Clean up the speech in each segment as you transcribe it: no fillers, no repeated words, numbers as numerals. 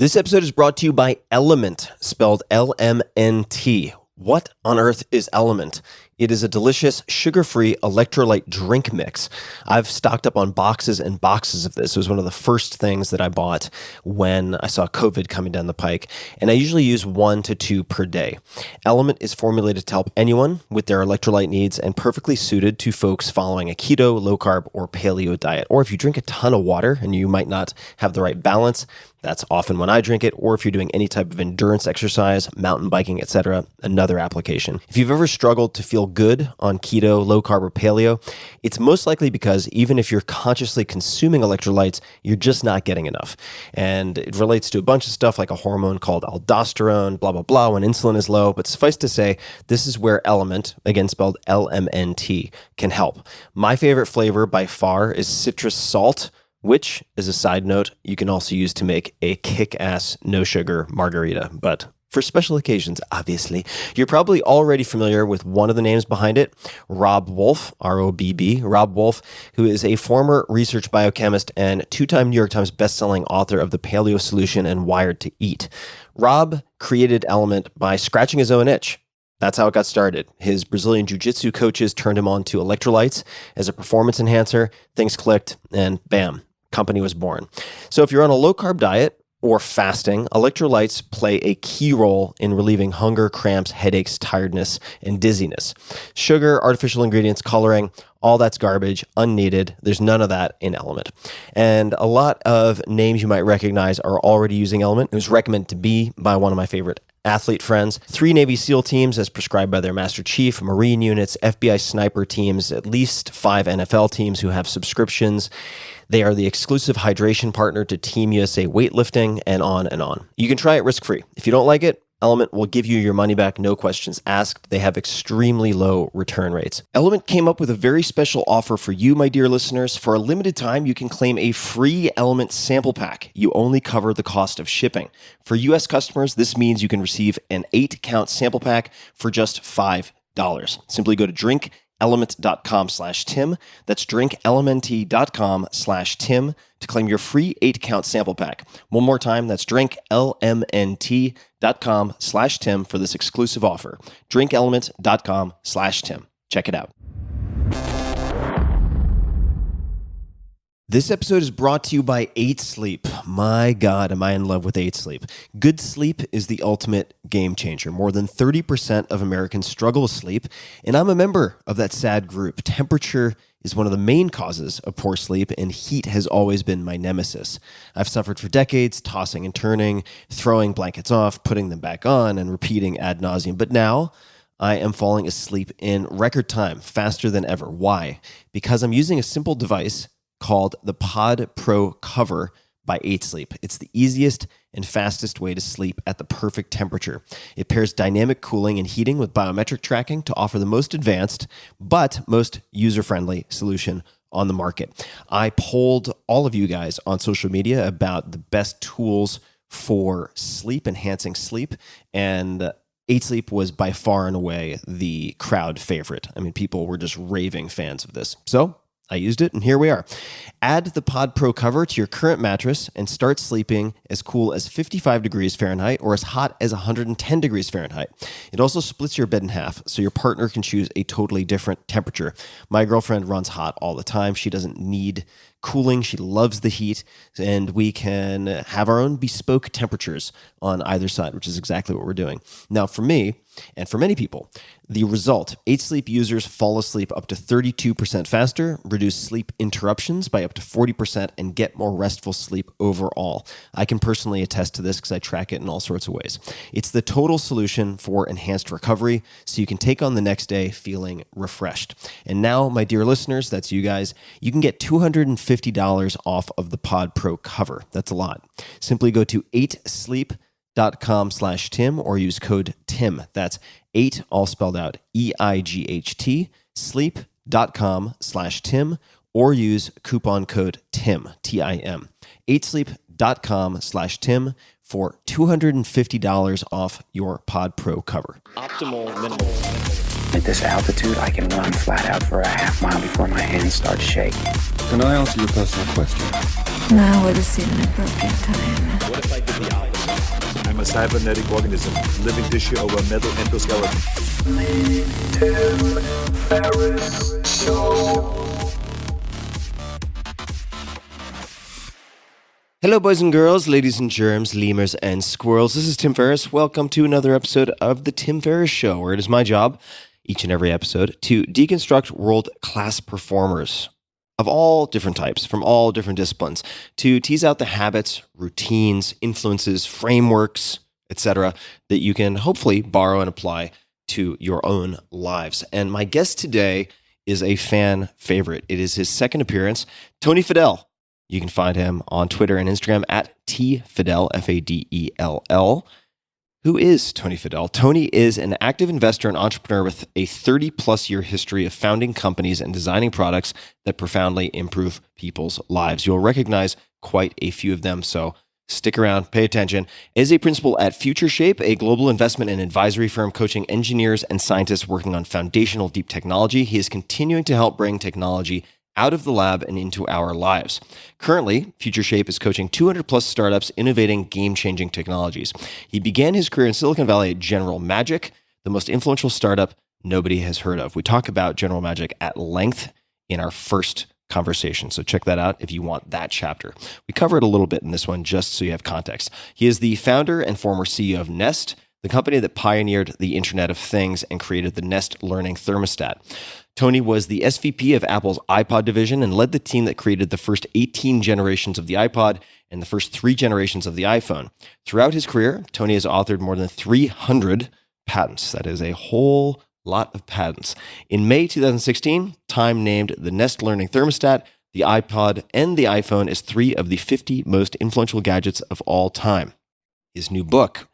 This episode is brought to you by Element, spelled L-M-N-T. What on earth is Element? It is a delicious, sugar-free electrolyte drink mix. I've stocked up on boxes and boxes of this. It was one of the first things that I bought when I saw COVID coming down the pike, and I usually use 1 to 2 per day. Element is formulated to help anyone with their electrolyte needs and perfectly suited to folks following a keto, low-carb, or paleo diet. Or if you drink a ton of water and you might not have the right balance, that's often when I drink it, or if you're doing any type of endurance exercise, mountain biking, etc., another application. If you've ever struggled to feel good on keto, low carb, or paleo, it's most likely because even if you're consciously consuming electrolytes, you're just not getting enough. And it relates to a bunch of stuff like a hormone called aldosterone, blah, blah, blah, when insulin is low. But suffice to say, this is where Element, again spelled L-M-N-T, can help. My favorite flavor by far is citrus salt, which, as a side note, you can also use to make a kick-ass no-sugar margarita. But for special occasions, obviously. You're probably already familiar with one of the names behind it, Robb Wolf, R-O-B-B, Robb Wolf, who is a former research biochemist and 2-time New York Times bestselling author of The Paleo Solution and Wired to Eat. Robb created Element by scratching his own itch. That's how it got started. His Brazilian jiu-jitsu coaches turned him on to electrolytes as a performance enhancer. Things clicked, and bam, company was born. So if you're on a low-carb diet or fasting, electrolytes play a key role in relieving hunger, cramps, headaches, tiredness, and dizziness. Sugar, artificial ingredients, coloring, all that's garbage, unneeded. There's none of that in Element. And a lot of names you might recognize are already using Element. It was recommended to be by one of my favorite athlete friends, 3 Navy SEAL teams as prescribed by their Master Chief, Marine units, FBI sniper teams, at least 5 NFL teams who have subscriptions. They are the exclusive hydration partner to Team USA weightlifting, and on and on. You can try it risk-free. If you don't like it, Element will give you your money back, no questions asked. They have extremely low return rates. Element came up with a very special offer for you, my dear listeners. For a limited time, you can claim a free Element sample pack. You only cover the cost of shipping. For U.S. customers, this means you can receive an 8-count sample pack for just $5. Simply go to drinkelement.com/Tim. That's drinkelement.com/Tim to claim your free 8-count sample pack. One more time, that's drinkelement.com/Tim for this exclusive offer. drinkelement.com/Tim. Check it out. This episode is brought to you by 8 Sleep. My God, am I in love with 8 Sleep. Good sleep is the ultimate game changer. More than 30% of Americans struggle with sleep, and I'm a member of that sad group. Temperature is one of the main causes of poor sleep, and heat has always been my nemesis. I've suffered for decades, tossing and turning, throwing blankets off, putting them back on, and repeating ad nauseum. But now I am falling asleep in record time, faster than ever. Why? Because I'm using a simple device called the Pod Pro Cover by 8 Sleep. It's the easiest and fastest way to sleep at the perfect temperature. It pairs dynamic cooling and heating with biometric tracking to offer the most advanced but most user-friendly solution on the market. I polled all of you guys on social media about the best tools for sleep, enhancing sleep, and 8 Sleep was by far and away the crowd favorite. I mean, people were just raving fans of this. So I used it, and here we are. Add the Pod Pro Cover to your current mattress and start sleeping as cool as 55 degrees Fahrenheit or as hot as 110 degrees Fahrenheit. It also splits your bed in half, so your partner can choose a totally different temperature. My girlfriend runs hot all the time. She doesn't need cooling. She loves the heat, and we can have our own bespoke temperatures on either side, which is exactly what we're doing. Now, for me, and for many people, the result, 8 Sleep users fall asleep up to 32% faster, reduce sleep interruptions by up to 40%, and get more restful sleep overall. I can personally attest to this because I track it in all sorts of ways. It's the total solution for enhanced recovery, so you can take on the next day feeling refreshed. And now, my dear listeners, that's you guys, you can get $250 off of the Pod Pro Cover. That's a lot. Simply go to 8sleep.com/Tim or use code TIM. That's 8, all spelled out, EIGHT, sleep.com/Tim, or use coupon code TIM, T-I-M. 8sleep.com/Tim for $250 off your Pod Pro cover. Optimal minimal. At this altitude, I can run flat out for a half mile before my hands start shaking. Can I answer your personal question? Now would seem an appropriate time. What if I did the opposite? a cybernetic organism, living tissue over a metal endoskeleton. Hello, boys and girls, ladies and germs, lemurs and squirrels. This is Tim Ferriss. Welcome to another episode of The Tim Ferriss Show, where it is my job, each and every episode, to deconstruct world-class performers of all different types, from all different disciplines, to tease out the habits, routines, influences, frameworks, etc., that you can hopefully borrow and apply to your own lives. And my guest today is a fan favorite. It is his second appearance, Tony Fadell. You can find him on Twitter and Instagram at tfadell, F-A-D-E-L-L. Who is Tony Fadell? Tony is an active investor and entrepreneur with a 30-plus year history of founding companies and designing products that profoundly improve people's lives. You'll recognize quite a few of them, so stick around, pay attention. As a principal at Future Shape, a global investment and advisory firm coaching engineers and scientists working on foundational deep technology, he is continuing to help bring technology out of the lab and into our lives. Currently, Future Shape is coaching 200-plus startups innovating game-changing technologies. He began his career in Silicon Valley at General Magic, the most influential startup nobody has heard of. We talk about General Magic at length in our first conversation, so check that out if you want that chapter. We cover it a little bit in this one just so you have context. He is the founder and former CEO of Nest, the company that pioneered the Internet of Things and created the Nest Learning Thermostat. Tony was the SVP of Apple's iPod division and led the team that created the first 18 generations of the iPod and the first 3 generations of the iPhone. Throughout his career, Tony has authored more than 300 patents. That is a whole lot of patents. In May 2016, Time named the Nest Learning Thermostat, the iPod, and the iPhone as 3 of the 50 most influential gadgets of all time. His new book,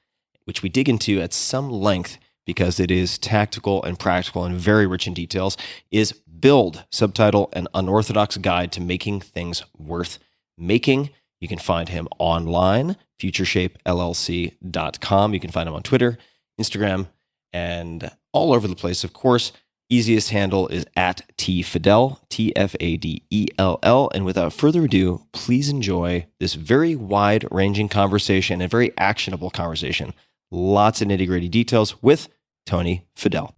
which we dig into at some length because it is tactical and practical and very rich in details, is Build, subtitle, An Unorthodox Guide to Making Things Worth Making. You can find him online, futureshapellc.com. You can find him on Twitter, Instagram, and all over the place, of course. Easiest handle is at tfadell, T-F-A-D-E-L-L. And without further ado, please enjoy this very wide-ranging conversation, a very actionable conversation. Lots of nitty-gritty details with Tony Fadell.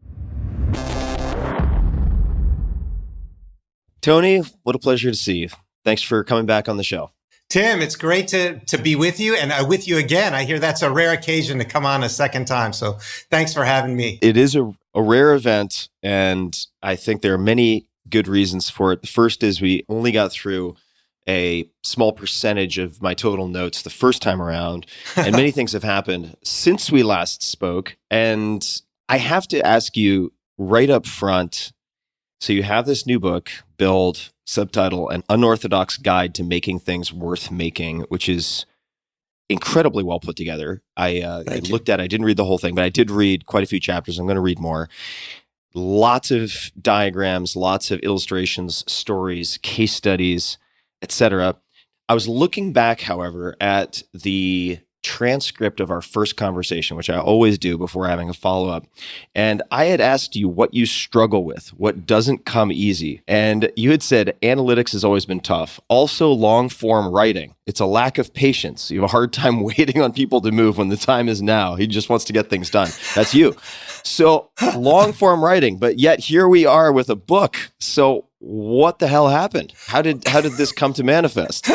Tony, what a pleasure to see you. Thanks for coming back on the show. Tim, it's great to be with you and with you again. I hear that's a rare occasion to come on a second time. So thanks for having me. It is a rare event, and I think there are many good reasons for it. The first is we only got through a small percentage of my total notes the first time around, and many things have happened since we last spoke. And I have to ask you right up front, so you have this new book, Build, subtitle, An Unorthodox Guide to Making Things Worth Making, which is incredibly well put together. I looked at it, I didn't read the whole thing, but I did read quite a few chapters. I'm going to read more. Lots of diagrams, lots of illustrations, stories, case studies, etc. I was looking back, however, at the transcript of our first conversation, which I always do before having a follow-up. And I had asked you what you struggle with, what doesn't come easy. And you had said analytics has always been tough. Also long-form writing. It's a lack of patience. You have a hard time waiting on people to move when the time is now. He just wants to get things done. That's you. So long-form writing, but yet here we are with a book. So what the hell happened? How did this come to manifest?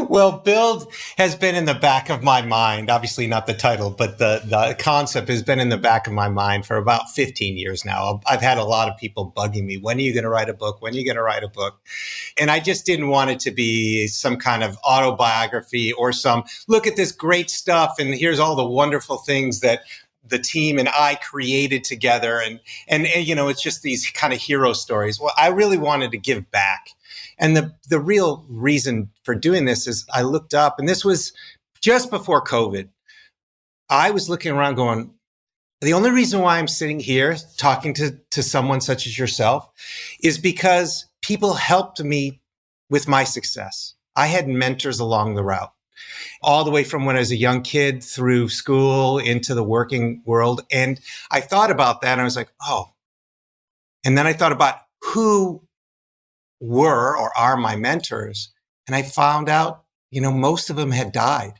Well, Build has been in the back of my mind, obviously not the title, but the concept has been in the back of my mind for about 15 years now. I've had a lot of people bugging me. When are you going to write a book? When are you going to write a book? And I just didn't want it to be some kind of autobiography or some, look at this great stuff and here's all the wonderful things that the team and I created together. And you know, it's just these kind of hero stories. Well, I really wanted to give back. And the real reason for doing this is I looked up, and this was just before COVID. I was looking around going, the only reason why I'm sitting here talking to someone such as yourself is because people helped me with my success. I had mentors along the route, all the way from when I was a young kid through school into the working world. And I thought about that and I was like, oh. And then I thought about who were or are my mentors. And I found out, you know, most of them had died.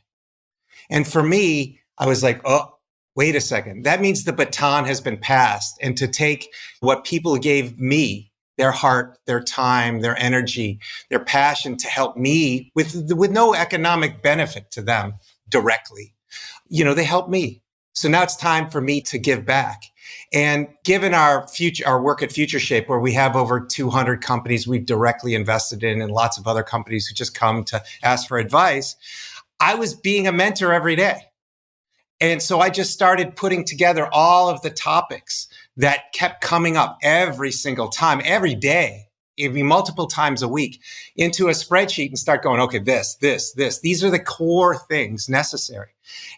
And for me, I was like, oh, wait a second. That means the baton has been passed. And to take what people gave me, their heart, their time, their energy, their passion to help me with no economic benefit to them directly. They helped me. So now it's time for me to give back. And given our work at Future Shape, where we have over 200 companies we've directly invested in and lots of other companies who just come to ask for advice, I was being a mentor every day. And so I just started putting together all of the topics that kept coming up every single time, every day, maybe multiple times a week, into a spreadsheet and start going, okay, this. These are the core things necessary.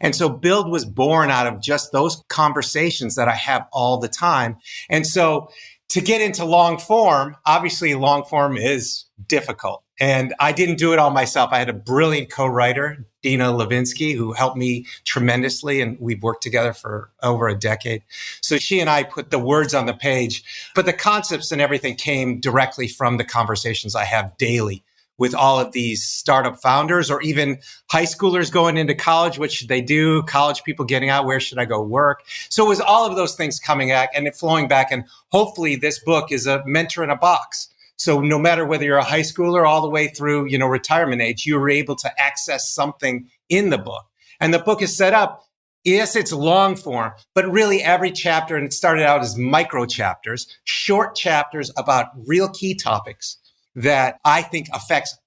And so Build was born out of just those conversations that I have all the time. And so to get into long form, obviously long form is difficult. And I didn't do it all myself. I had a brilliant co-writer, Dina Levinsky, who helped me tremendously. And we've worked together for over a decade. So she and I put the words on the page, but the concepts and everything came directly from the conversations I have daily with all of these startup founders, or even high schoolers going into college. What should they do? College people getting out. Where should I go work? So it was all of those things coming back and it flowing back. And hopefully this book is a mentor in a box. So no matter whether you're a high schooler all the way through, retirement age, you were able to access something in the book. And the book is set up. Yes, it's long form, but really every chapter, and it started out as micro chapters, short chapters about real key topics that I think affects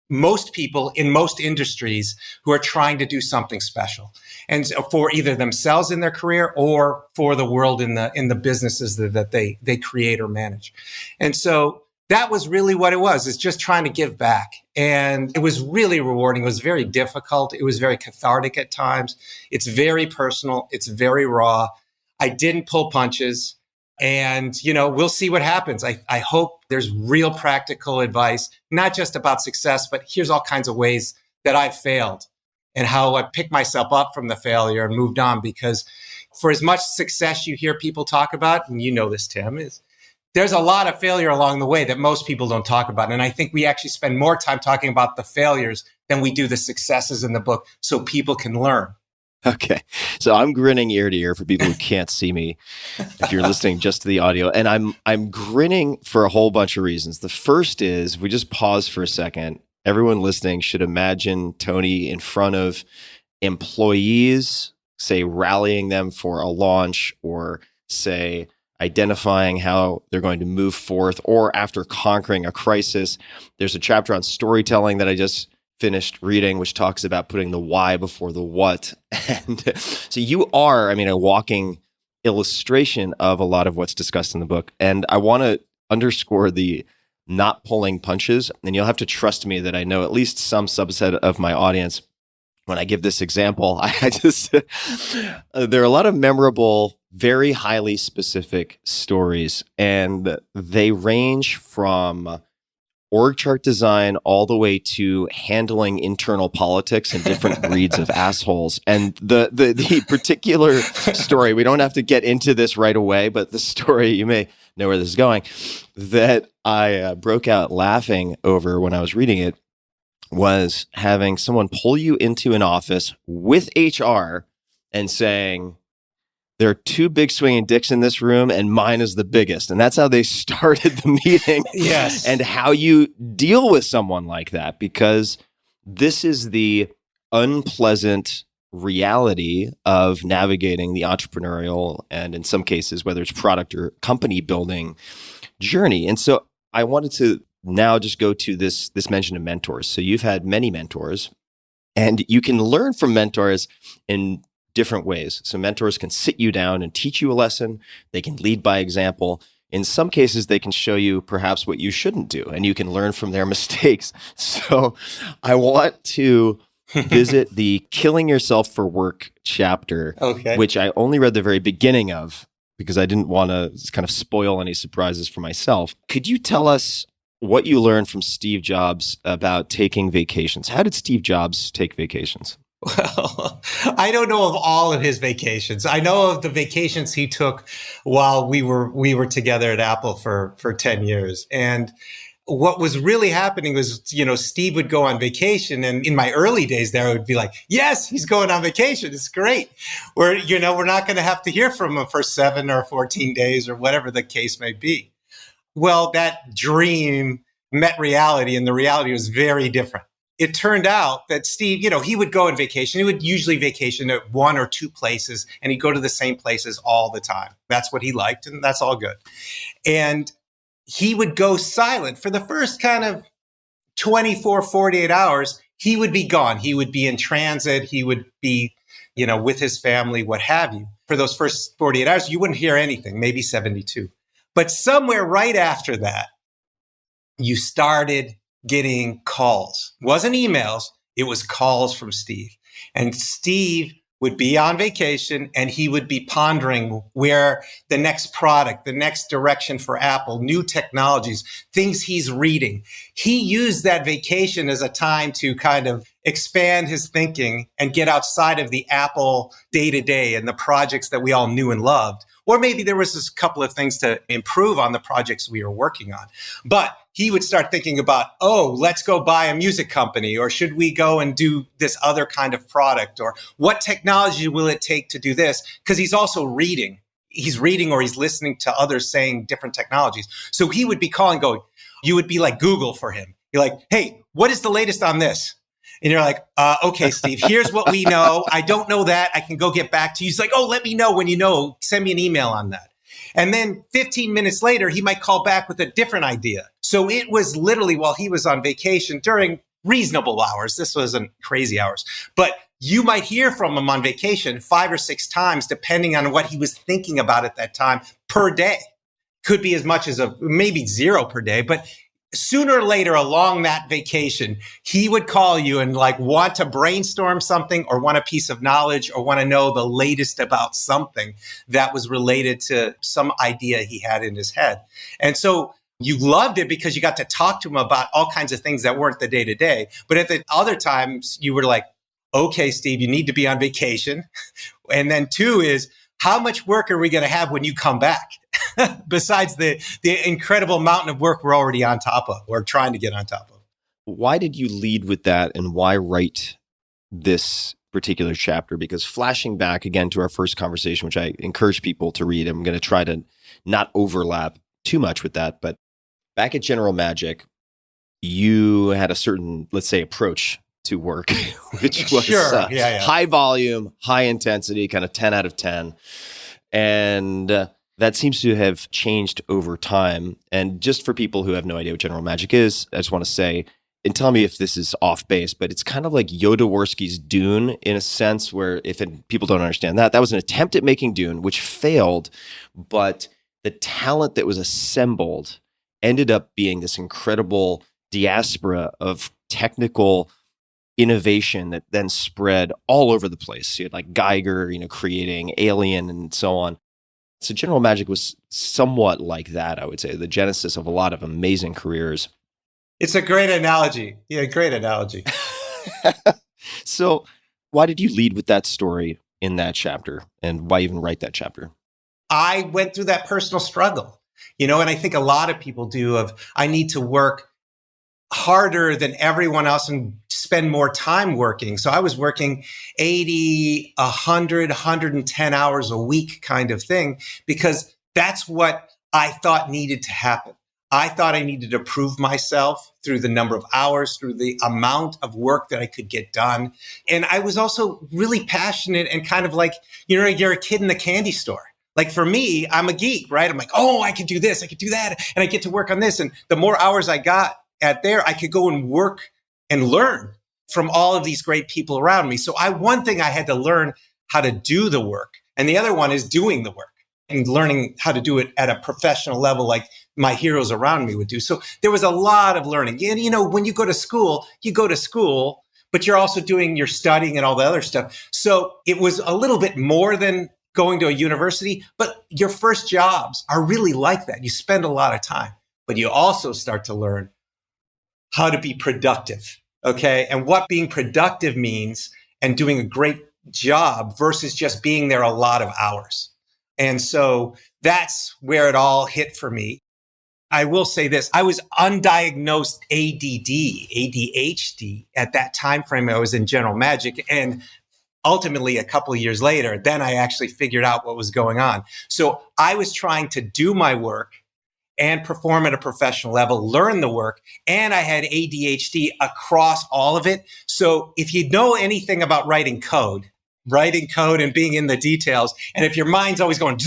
most people in most industries who are trying to do something special, and for either themselves in their career or for the world in the businesses that they create or manage. And so that was really what it was. It's just trying to give back. And it was really rewarding. It was very difficult. It was very cathartic at times. It's very personal. It's very raw. I didn't pull punches. And, we'll see what happens. I hope there's real practical advice, not just about success, but here's all kinds of ways that I've failed and how I picked myself up from the failure and moved on. Because for as much success you hear people talk about, and you know this, Tim, is there's a lot of failure along the way that most people don't talk about. And I think we actually spend more time talking about the failures than we do the successes in the book so people can learn. Okay. So I'm grinning ear to ear for people who can't see me if you're listening just to the audio. And I'm grinning for a whole bunch of reasons. The first is, if we just pause for a second, everyone listening should imagine Tony in front of employees, say rallying them for a launch, or say identifying how they're going to move forth, or after conquering a crisis. There's a chapter on storytelling that I just finished reading, which talks about putting the why before the what. And so you are, a walking illustration of a lot of what's discussed in the book. And I want to underscore the not pulling punches. And you'll have to trust me that I know at least some subset of my audience when I give this example. I just, there are a lot of memorable, very highly specific stories, and they range from org chart design all the way to handling internal politics and different breeds of assholes. And the particular story, we don't have to get into this right away, but the story, you may know where this is going, that I broke out laughing over when I was reading it, was having someone pull you into an office with HR and saying, there are two big swinging dicks in this room, and mine is the biggest. And that's how they started the meeting. Yes. And how you deal with someone like that, because this is the unpleasant reality of navigating the entrepreneurial, and in some cases, whether it's product or company building journey. And so I wanted to now just go to this mention of mentors. So you've had many mentors, and you can learn from mentors in different ways. So mentors can sit you down and teach you a lesson. They can lead by example. In some cases, they can show you perhaps what you shouldn't do, and you can learn from their mistakes. So I want to visit the Killing Yourself for Work chapter, which I only read the very beginning of because I didn't want to kind of spoil any surprises for myself. Could you tell us what you learned from Steve Jobs about taking vacations? How did Steve Jobs take vacations? Well, I don't know of all of his vacations. I know of the vacations he took while we were together at Apple for 10 years. And what was really happening was, Steve would go on vacation. And in my early days there, I would be like, yes, he's going on vacation. It's great. We're not going to have to hear from him for 7 or 14 days or whatever the case may be. Well, that dream met reality, and the reality was very different. It turned out that Steve, he would go on vacation. He would usually vacation at 1 or 2 places, and he'd go to the same places all the time. That's what he liked, and that's all good. And he would go silent for the first kind of 24, 48 hours. He would be gone. He would be in transit. He would be, with his family, what have you. For those first 48 hours, you wouldn't hear anything, maybe 72. But somewhere right after that, you started getting calls. It wasn't emails. It was calls from Steve. And Steve would be on vacation, and he would be pondering where the next product, the next direction for Apple, new technologies, things he's reading. He used that vacation as a time to kind of expand his thinking and get outside of the Apple day-to-day and the projects that we all knew and loved. Or maybe there was just a couple of things to improve on the projects we were working on. But he would start thinking about, let's go buy a music company, or should we go and do this other kind of product, or what technology will it take to do this? Because he's also reading. He's reading or he's listening to others saying different technologies. So he would be calling, you would be like Google for him. You're like, hey, what is the latest on this? And you're like, okay, Steve, here's what we know. I don't know that. I can go get back to you. He's like, let me know when you know. Send me an email on that. And then 15 minutes later, he might call back with a different idea. So it was literally while he was on vacation during reasonable hours. This wasn't crazy hours. But you might hear from him on vacation 5 or 6 times, depending on what he was thinking about at that time per day. Could be as much as maybe 0 per day. But sooner or later along that vacation, he would call you and want to brainstorm something, or want a piece of knowledge, or want to know the latest about something that was related to some idea he had in his head. And so you loved it because you got to talk to him about all kinds of things that weren't the day to day. But at the other times you were like, okay, Steve, you need to be on vacation. And then 2 is, how much work are we going to have when you come back? Besides the incredible mountain of work we're already on top of, or trying to get on top of. Why did you lead with that, and why write this particular chapter? Because flashing back again to our first conversation, which I encourage people to read, I'm going to try to not overlap too much with that. But back at General Magic, you had a certain, let's say, approach to work, which was high volume, high intensity, kind of 10 out of 10. And that seems to have changed over time. And just for people who have no idea what General Magic is, I just want to say, and tell me if this is off base, but it's kind of like Jodorowsky's Dune in a sense, where people don't understand that was an attempt at making Dune, which failed, but the talent that was assembled ended up being this incredible diaspora of technical innovation that then spread all over the place. You had like Geiger, creating Alien and so on. So General Magic was somewhat like that, I would say, the genesis of a lot of amazing careers. It's a great analogy. Yeah, great analogy. So why did you lead with that story in that chapter, and why even write that chapter? I went through that personal struggle, and I think a lot of people do, I need to work harder than everyone else and spend more time working. So I was working 80, 100, 110 hours a week kind of thing, because that's what I thought needed to happen. I thought I needed to prove myself through the number of hours, through the amount of work that I could get done. And I was also really passionate and kind of like, you're a kid in the candy store. Like for me, I'm a geek, right? I'm like, I could do this, I could do that, and I get to work on this. And the more hours I got at there, I could go and work and learn from all of these great people around me. So one thing I had to learn how to do the work. And the other one is doing the work and learning how to do it at a professional level, like my heroes around me would do. So there was a lot of learning. And, when you go to school, but you're also doing your studying and all the other stuff. So it was a little bit more than going to a university, but your first jobs are really like that. You spend a lot of time, but you also start to learn how to be productive, okay? And what being productive means, and doing a great job versus just being there a lot of hours. And so that's where it all hit for me. I will say this. I was undiagnosed ADHD at that time frame. I was in General Magic. And ultimately, a couple of years later, then I actually figured out what was going on. So I was trying to do my work and perform at a professional level, learn the work, and I had ADHD across all of it. So if you know anything about writing code and being in the details, and if your mind's always going,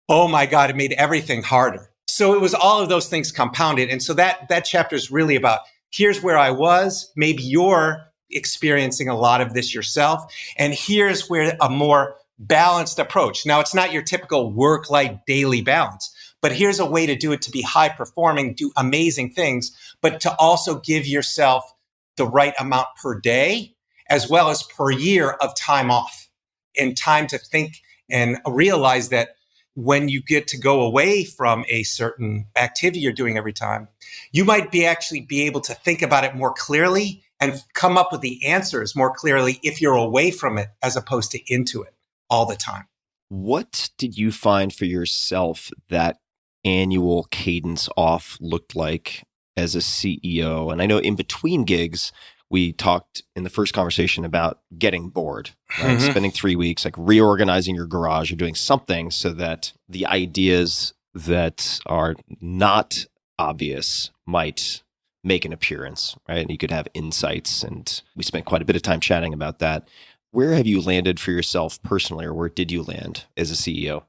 oh my God, it made everything harder. So it was all of those things compounded. And so that chapter is really about, here's where I was. Maybe you're experiencing a lot of this yourself. And here's where a more balanced approach. Now, it's not your typical work-life daily balance, but here's a way to do it to be high performing, do amazing things, but to also give yourself the right amount per day, as well as per year of time off and time to think and realize that when you get to go away from a certain activity you're doing every time, you might actually be able to think about it more clearly and come up with the answers more clearly if you're away from it as opposed to into it all the time. What did you find for yourself that annual cadence off looked like as a CEO? And I know in between gigs, we talked in the first conversation about getting bored, right? Mm-hmm. Spending 3 weeks, like reorganizing your garage or doing something so that the ideas that are not obvious might make an appearance, right? And you could have insights. And we spent quite a bit of time chatting about that. Where have you landed for yourself personally, or where did you land as a CEO?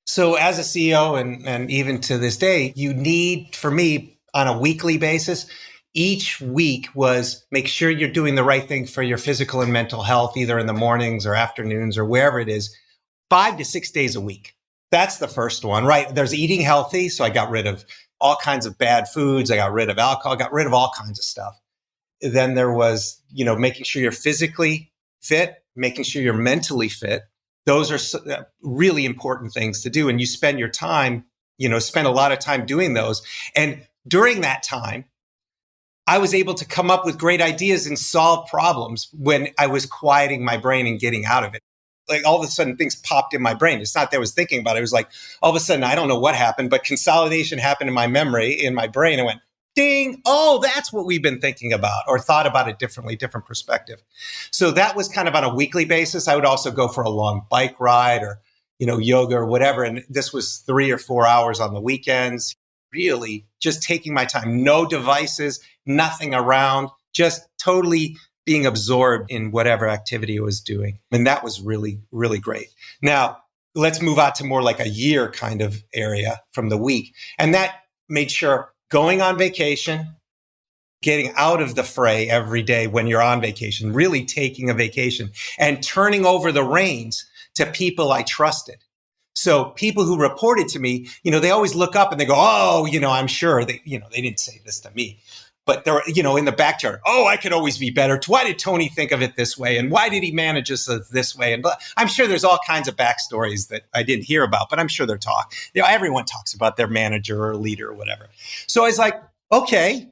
So as a CEO, and even to this day, you need, for me, on a weekly basis, each week was make sure you're doing the right thing for your physical and mental health, either in the mornings or afternoons or wherever it is, 5 to 6 days a week. That's the first one, right? There's eating healthy. So I got rid of all kinds of bad foods. I got rid of alcohol, got rid of all kinds of stuff. Then there was, making sure you're physically fit, making sure you're mentally fit. Those are really important things to do. And you spend your time, spend a lot of time doing those. And during that time, I was able to come up with great ideas and solve problems when I was quieting my brain and getting out of it. Like all of a sudden things popped in my brain. It's not that I was thinking about it. It was like all of a sudden, I don't know what happened, but consolidation happened in my memory, in my brain. I went, ding, oh, that's what we've been thinking about, or thought about it differently, different perspective. So that was kind of on a weekly basis. I would also go for a long bike ride or, yoga or whatever. And this was 3 or 4 hours on the weekends, really just taking my time, no devices, nothing around, just totally being absorbed in whatever activity I was doing. And that was really, really great. Now, let's move out to more like a year kind of area from the week. And that made sure going on vacation, getting out of the fray every day when you're on vacation, really taking a vacation and turning over the reins to people I trusted. So people who reported to me, they always look up and they go, oh, I'm sure they didn't say this to me, but they're, in the back chart, oh, I could always be better. Why did Tony think of it this way? And why did he manage us this way? And I'm sure there's all kinds of backstories that I didn't hear about, but I'm sure they're everyone talks about their manager or leader or whatever. So I was like, okay,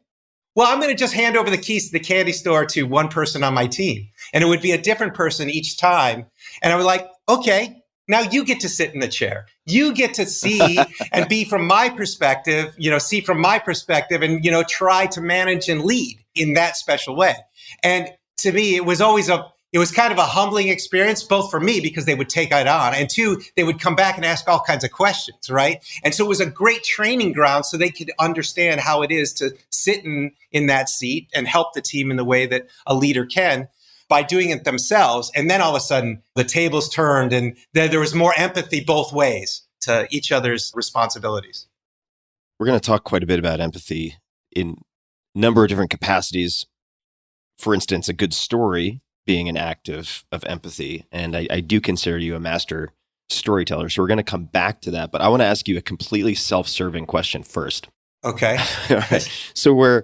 well, I'm going to just hand over the keys to the candy store to one person on my team. And it would be a different person each time. And I was like, okay, now you get to sit in the chair. You get to see and be from my perspective, see from my perspective and, try to manage and lead in that special way. And to me, it was kind of a humbling experience, both for me because they would take it on, and two, they would come back and ask all kinds of questions, right? And so it was a great training ground so they could understand how it is to sit in that seat and help the team in the way that a leader can, by doing it themselves. And then all of a sudden the tables turned and there was more empathy both ways to each other's responsibilities. We're going to talk quite a bit about empathy in a number of different capacities. For instance, a good story being an act of empathy. And I do consider you a master storyteller. So we're going to come back to that. But I want to ask you a completely self-serving question first. Okay. All right. So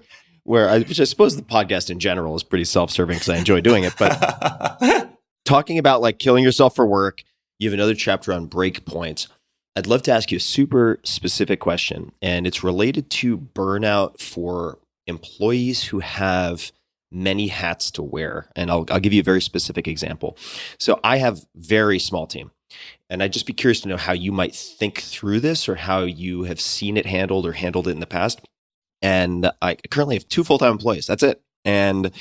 which I suppose the podcast in general is pretty self-serving because I enjoy doing it, but talking about like killing yourself for work, you have another chapter on break points. I'd love to ask you a super specific question, and it's related to burnout for employees who have many hats to wear. And I'll give you a very specific example. So I have very small team. And I'd just be curious to know how you might think through this or how you have seen it handled or handled it in the past. And I currently have 2 full-time employees. That's it. And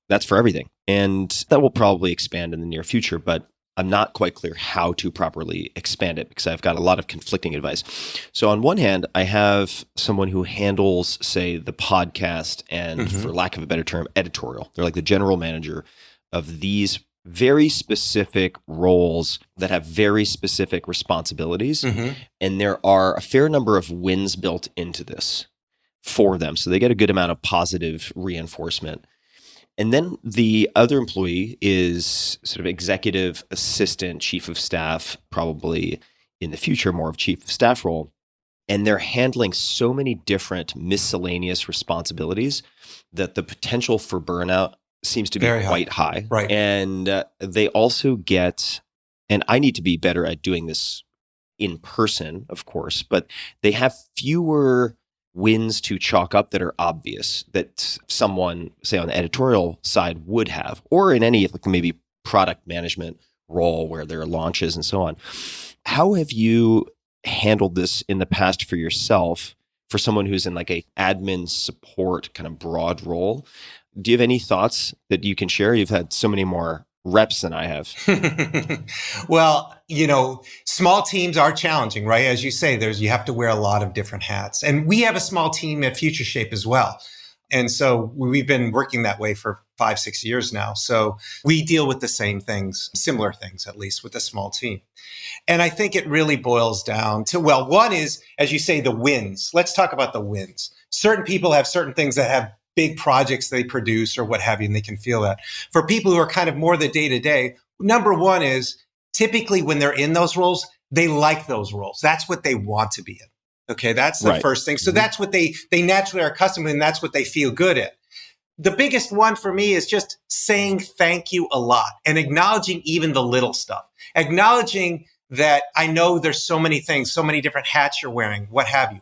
that's for everything. And that will probably expand in the near future, but I'm not quite clear how to properly expand it because I've got a lot of conflicting advice. So on one hand, I have someone who handles, say, the podcast and, for lack of a better term, editorial. They're like the general manager of these very specific roles that have very specific responsibilities. And there are a fair number of wins built into this for them. So they get a good amount of positive reinforcement. And then the other employee is sort of executive assistant, chief of staff, probably in the future, more of chief of staff role. And they're handling so many different miscellaneous responsibilities that the potential for burnout seems to be Very quite high. Right. And they also get, and I need to be better at doing this in person, of course, but they have fewer wins to chalk up that are obvious that someone, say on the editorial side, would have, or in any like maybe product management role where there are launches and so on. How have you handled this in the past for yourself, for someone who's in like a admin support kind of broad role? Do you have any thoughts that you can share? You've had so many more reps than I have. Well, small teams are challenging, right? As you say, you have to wear a lot of different hats. And we have a small team at Future Shape as well. And so we've been working that way for 5-6 years now. So we deal with the same things, similar things, at least with a small team. And I think it really boils down to, well, one is, as you say, the wins. Let's talk about the wins. Certain people have certain things that have big projects they produce or what have you, and they can feel that. For people who are kind of more the day-to-day, number one is typically when they're in those roles, they like those roles. That's what they want to be in. Okay, that's the first thing. So that's what they naturally are accustomed to, and that's what they feel good at. The biggest one for me is just saying thank you a lot and acknowledging even the little stuff. Acknowledging that I know there's so many things, so many different hats you're wearing, what have you.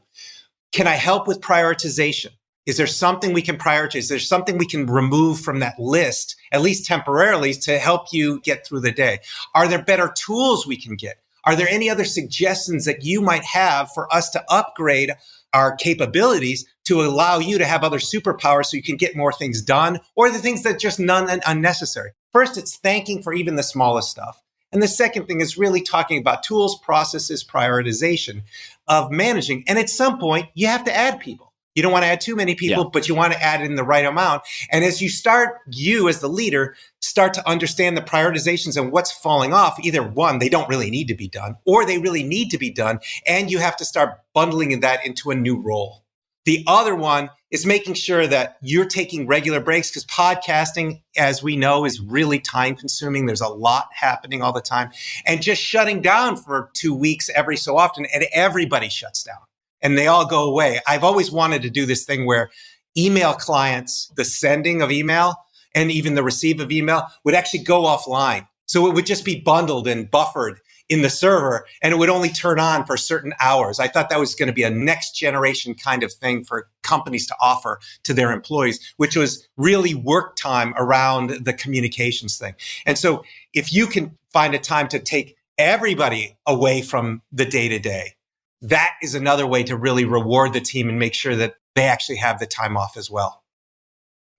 Can I help with prioritization? Is there something we can prioritize? Is there something we can remove from that list, at least temporarily, to help you get through the day? Are there better tools we can get? Are there any other suggestions that you might have for us to upgrade our capabilities to allow you to have other superpowers so you can get more things done, or the things that just none and unnecessary? First, it's thanking for even the smallest stuff. And the second thing is really talking about tools, processes, prioritization of managing. And at some point, you have to add people. You don't want to add too many people, but you want to add in the right amount. And as you as the leader, start to understand the prioritizations and what's falling off, either one, they don't really need to be done, or they really need to be done. And you have to start bundling that into a new role. The other one is making sure that you're taking regular breaks, because podcasting, as we know, is really time consuming. There's a lot happening all the time. And just shutting down for 2 weeks every so often, and everybody shuts down. And they all go away. I've always wanted to do this thing where email clients, the sending of email and even the receive of email would actually go offline. So it would just be bundled and buffered in the server, and it would only turn on for certain hours. I thought that was going to be a next generation kind of thing for companies to offer to their employees, which was really work time around the communications thing. And so if you can find a time to take everybody away from the day-to-day, that is another way to really reward the team and make sure that they actually have the time off as well.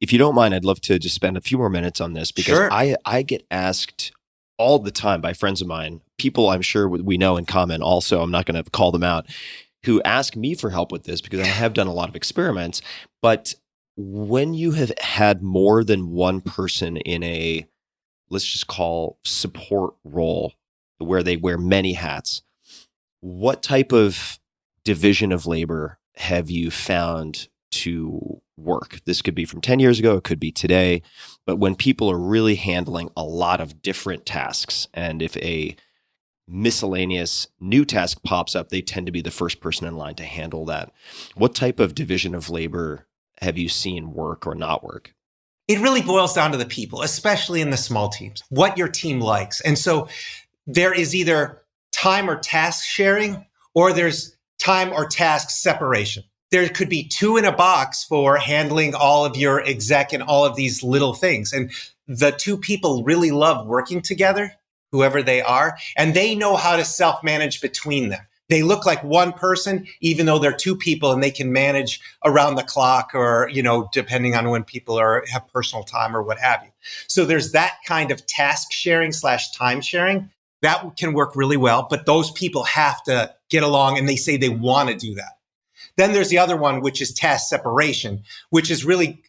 If you don't mind, I'd love to just spend a few more minutes on this because Sure. I get asked all the time by friends of mine, people I'm sure we know in common also, I'm not going to call them out, who ask me for help with this because I have done a lot of experiments. But when you have had more than one person in a, let's just call support role where they wear many hats, what type of division of labor have you found to work? This could be from 10 years ago, it could be today, but when people are really handling a lot of different tasks, and if a miscellaneous new task pops up, they tend to be the first person in line to handle that. What type of division of labor have you seen work or not work? It really boils down to the people, especially in the small teams, what your team likes. And so there is either time or task sharing, or there's time or task separation. There could be 2 in a box for handling all of your exec and all of these little things. And the 2 people really love working together. whoever they are, and they know how to self-manage between them. They look like one person, even though they're two people, and they can manage around the clock or, depending on when people have personal time or what have you. So there's that kind of task sharing / time sharing that can work really well, but those people have to get along and they say they want to do that. Then there's the other one, which is task separation, which is really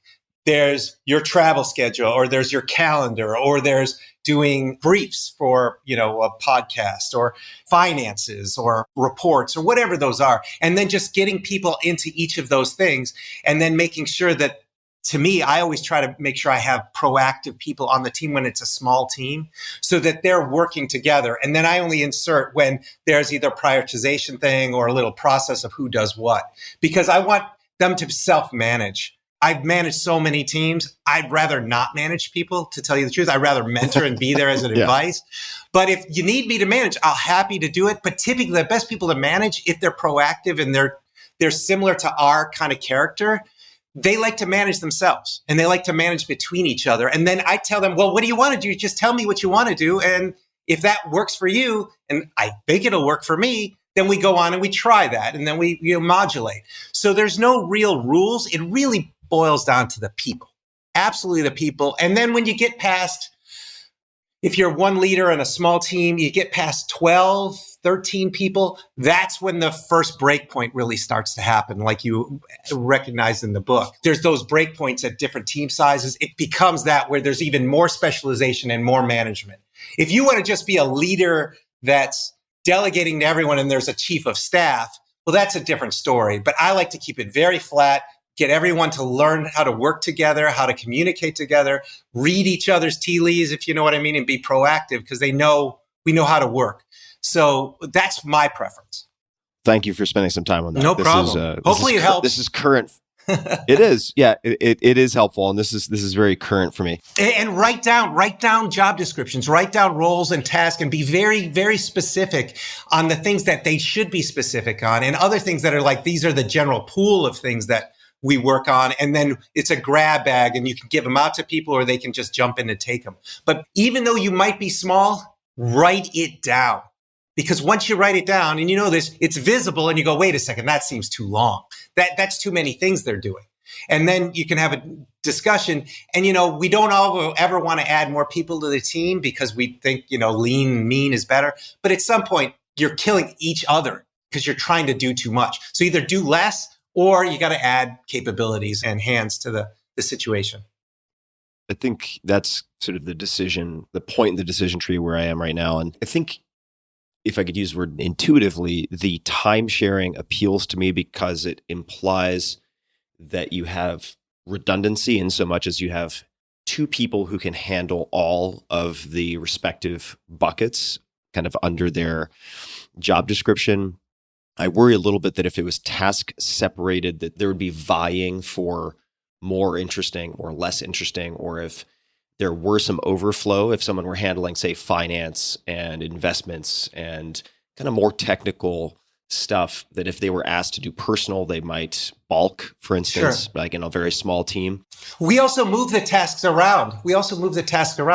there's your travel schedule, or there's your calendar, or there's doing briefs for, a podcast, or finances, or reports, or whatever those are. And then just getting people into each of those things, and then making sure that, to me, I always try to make sure I have proactive people on the team when it's a small team so that they're working together. And then I only insert when there's either a prioritization thing or a little process of who does what, because I want them to self-manage. I've managed so many teams. I'd rather not manage people, to tell you the truth. I'd rather mentor and be there as an advice. But if you need me to manage, I'll happy to do it. But typically the best people to manage, if they're proactive and they're similar to our kind of character, they like to manage themselves and they like to manage between each other. And then I tell them, well, what do you want to do? Just tell me what you want to do. And if that works for you, and I think it'll work for me, then we go on and we try that. And then we modulate. So there's no real rules. It really boils down to the people, absolutely the people. And then when you get past, if you're one leader in a small team, you get past 12, 13 people, that's when the first break point really starts to happen, like you recognize in the book. There's those break points at different team sizes. It becomes that where there's even more specialization and more management. If you want to just be a leader that's delegating to everyone and there's a chief of staff, well, that's a different story. But I like to keep it very flat, get everyone to learn how to work together, how to communicate together, read each other's tea leaves, if you know what I mean, and be proactive because we know how to work. So that's my preference. Thank you for spending some time on that. No problem. Hopefully it helps. This is current. It is. Yeah, it is helpful. And this is very current for me. And write down job descriptions, write down roles and tasks, and be very, very specific on the things that they should be specific on, and other things that are like, these are the general pool of things that we work on. And then it's a grab bag and you can give them out to people or they can just jump in and take them. But even though you might be small, write it down. Because once you write it down and you know this, it's visible and you go, wait a second, that seems too long. That's too many things they're doing. And then you can have a discussion. And, we don't ever want to add more people to the team because we think, lean and mean is better. But at some point, you're killing each other because you're trying to do too much. So either do less or you got to add capabilities and hands to the situation. I think that's sort of the point in the decision tree where I am right now. And I think if I could use the word intuitively, the time sharing appeals to me because it implies that you have redundancy in so much as you have two people who can handle all of the respective buckets kind of under their job description. I worry a little bit that if it was task separated, that there would be vying for more interesting or less interesting, or if there were some overflow, if someone were handling, say, finance and investments and kind of more technical stuff, that if they were asked to do personal, they might balk, for instance, like in a very small team. We also move the tasks around.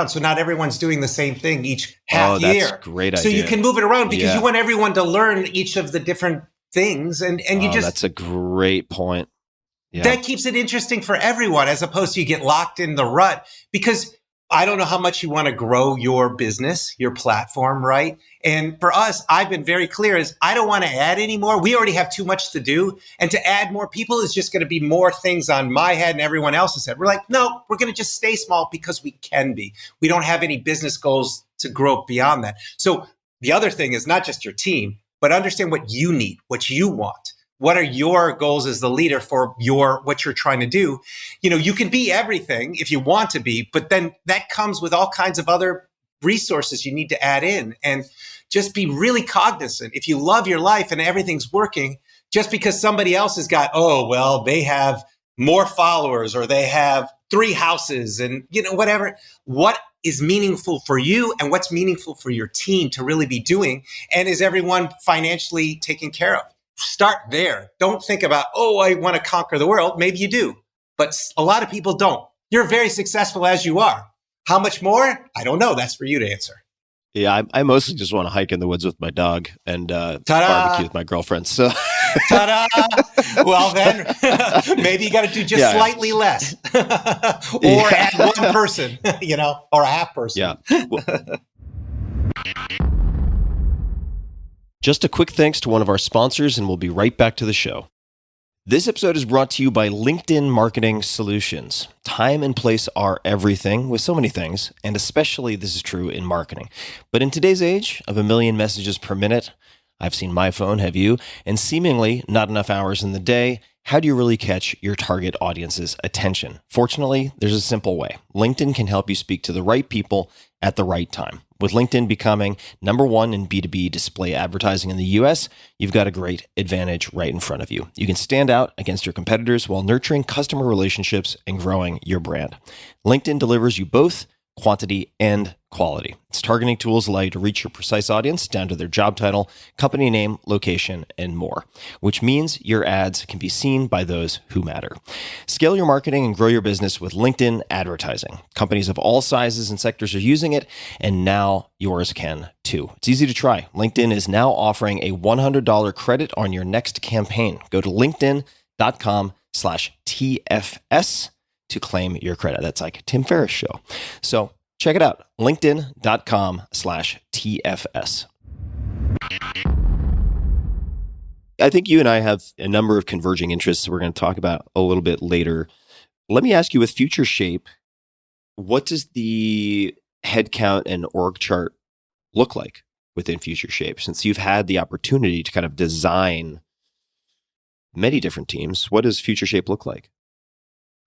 So not everyone's doing the same thing each half year. That's a great idea. So you can move it around because you want everyone to learn each of the different things. And that's a great point. Yeah. That keeps it interesting for everyone, as opposed to you get locked in the rut. Because I don't know how much you want to grow your business, your platform, right? And for us, I've been very clear is I don't want to add any more. We already have too much to do. And to add more people is just going to be more things on my head and everyone else's head. We're like, no, we're going to just stay small because we can be. We don't have any business goals to grow beyond that. So the other thing is not just your team, but understand what you need, what you want. What are your goals as the leader for what you're trying to do? You can be everything if you want to be, but then that comes with all kinds of other resources you need to add in, and just be really cognizant. If you love your life and everything's working, just because somebody else has got, they have more followers or they have 3 houses and, whatever, what is meaningful for you and what's meaningful for your team to really be doing? And is everyone financially taken care of? Start there. Don't think about, I want to conquer the world. Maybe you do, but a lot of people don't. You're very successful as you are. How much more? I don't know. That's for you to answer. Yeah, I mostly just want to hike in the woods with my dog and Ta-da! barbecue with my girlfriend. So, Ta-da! Well, then maybe you got to do just slightly less, or add one person, or a half person. Yeah. Well, just a quick thanks to one of our sponsors, and we'll be right back to the show. This episode is brought to you by LinkedIn Marketing Solutions. Time and place are everything with so many things, and especially this is true in marketing. But in today's age of 1 million messages per minute, I've seen my phone, have you, and seemingly not enough hours in the day, how do you really catch your target audience's attention? Fortunately, there's a simple way. LinkedIn can help you speak to the right people at the right time. With LinkedIn becoming #1 in B2B display advertising in the US, you've got a great advantage right in front of you. You can stand out against your competitors while nurturing customer relationships and growing your brand. LinkedIn delivers you both quantity and quality. Its targeting tools allow you to reach your precise audience down to their job title, company name, location, and more, which means your ads can be seen by those who matter. Scale your marketing and grow your business with LinkedIn advertising. Companies of all sizes and sectors are using it, and now yours can too. It's easy to try. LinkedIn is now offering a $100 credit on your next campaign. Go to linkedin.com/TFS to claim your credit. That's like Tim Ferriss show. So check it out. LinkedIn.com/TFS. I think you and I have a number of converging interests we're going to talk about a little bit later. Let me ask you, with Future Shape, what does the headcount and org chart look like within Future Shape? Since you've had the opportunity to kind of design many different teams, what does Future Shape look like?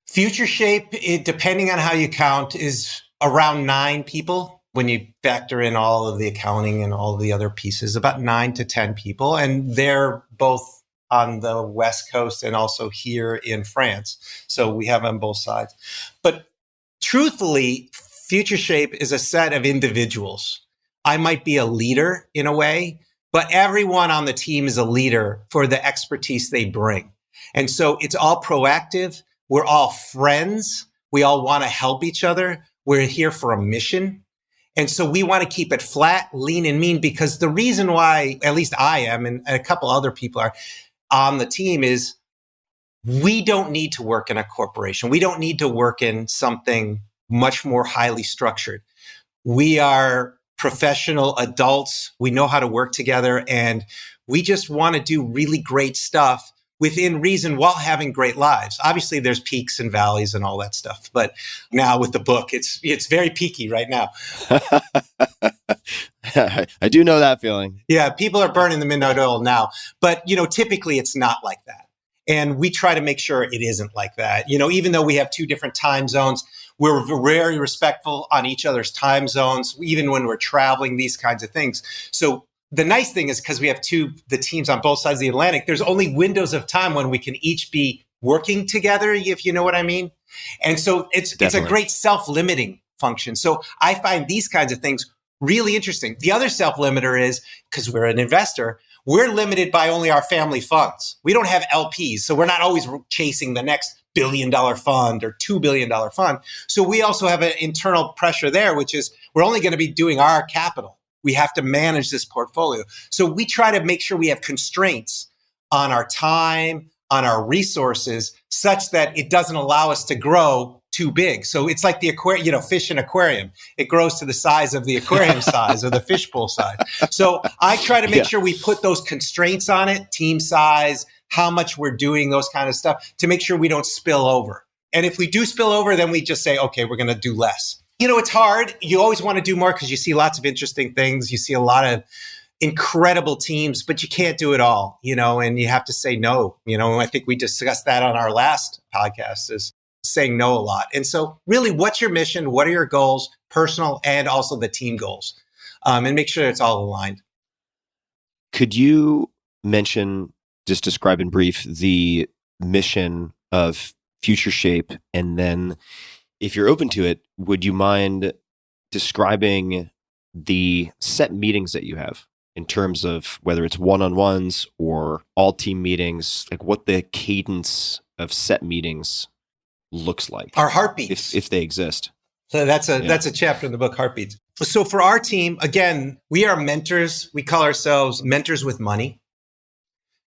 Future Shape, depending on how you count, is around 9 people. When you factor in all of the accounting and all the other pieces, about 9 to 10 people. And they're both on the West Coast and also here in France. So we have on both sides. But truthfully, Future Shape is a set of individuals. I might be a leader in a way, but everyone on the team is a leader for the expertise they bring. And so it's all proactive. We're all friends. We all want to help each other. We're here for a mission. And so we want to keep it flat, lean, and mean, because the reason why, at least I am, and a couple other people are on the team, is we don't need to work in a corporation. We don't need to work in something much more highly structured. We are professional adults. We know how to work together, and we just want to do really great stuff within reason while having great lives. Obviously, there's peaks and valleys and all that stuff. But now with the book, it's very peaky right now. I do know that feeling. Yeah, people are burning the midnight oil now. But, typically it's not like that. And we try to make sure it isn't like that. Even though we have 2 different time zones, we're very respectful on each other's time zones, even when we're traveling, these kinds of things. So the nice thing is, because we have the teams on both sides of the Atlantic, there's only windows of time when we can each be working together, if you know what I mean. And so it's a great self-limiting function. So I find these kinds of things really interesting. The other self-limiter is, because we're an investor, we're limited by only our family funds. We don't have LPs, so we're not always chasing the next $1 billion fund or $2 billion fund. So we also have an internal pressure there, which is we're only going to be doing our capital. We have to manage this portfolio. So we try to make sure we have constraints on our time, on our resources, such that it doesn't allow us to grow too big. So it's like the fish in aquarium. It grows to the size of the aquarium size or the fishbowl size. So I try to make sure we put those constraints on it, team size, how much we're doing, those kind of stuff, to make sure we don't spill over. And if we do spill over, then we just say, okay, we're going to do less. It's hard. You always want to do more because you see lots of interesting things. You see a lot of incredible teams, but you can't do it all, and you have to say no. I think we discussed that on our last podcast, is saying no a lot. And so really, what's your mission? What are your goals, personal and also the team goals? And make sure it's all aligned. Could you describe in brief the mission of Future Shape, and then, if you're open to it, would you mind describing the set meetings that you have in terms of whether it's one-on-ones or all team meetings, like what the cadence of set meetings looks like? Our heartbeats, if they exist. So that's a chapter in the book, Heartbeats. So for our team, again, we are mentors. We call ourselves mentors with money.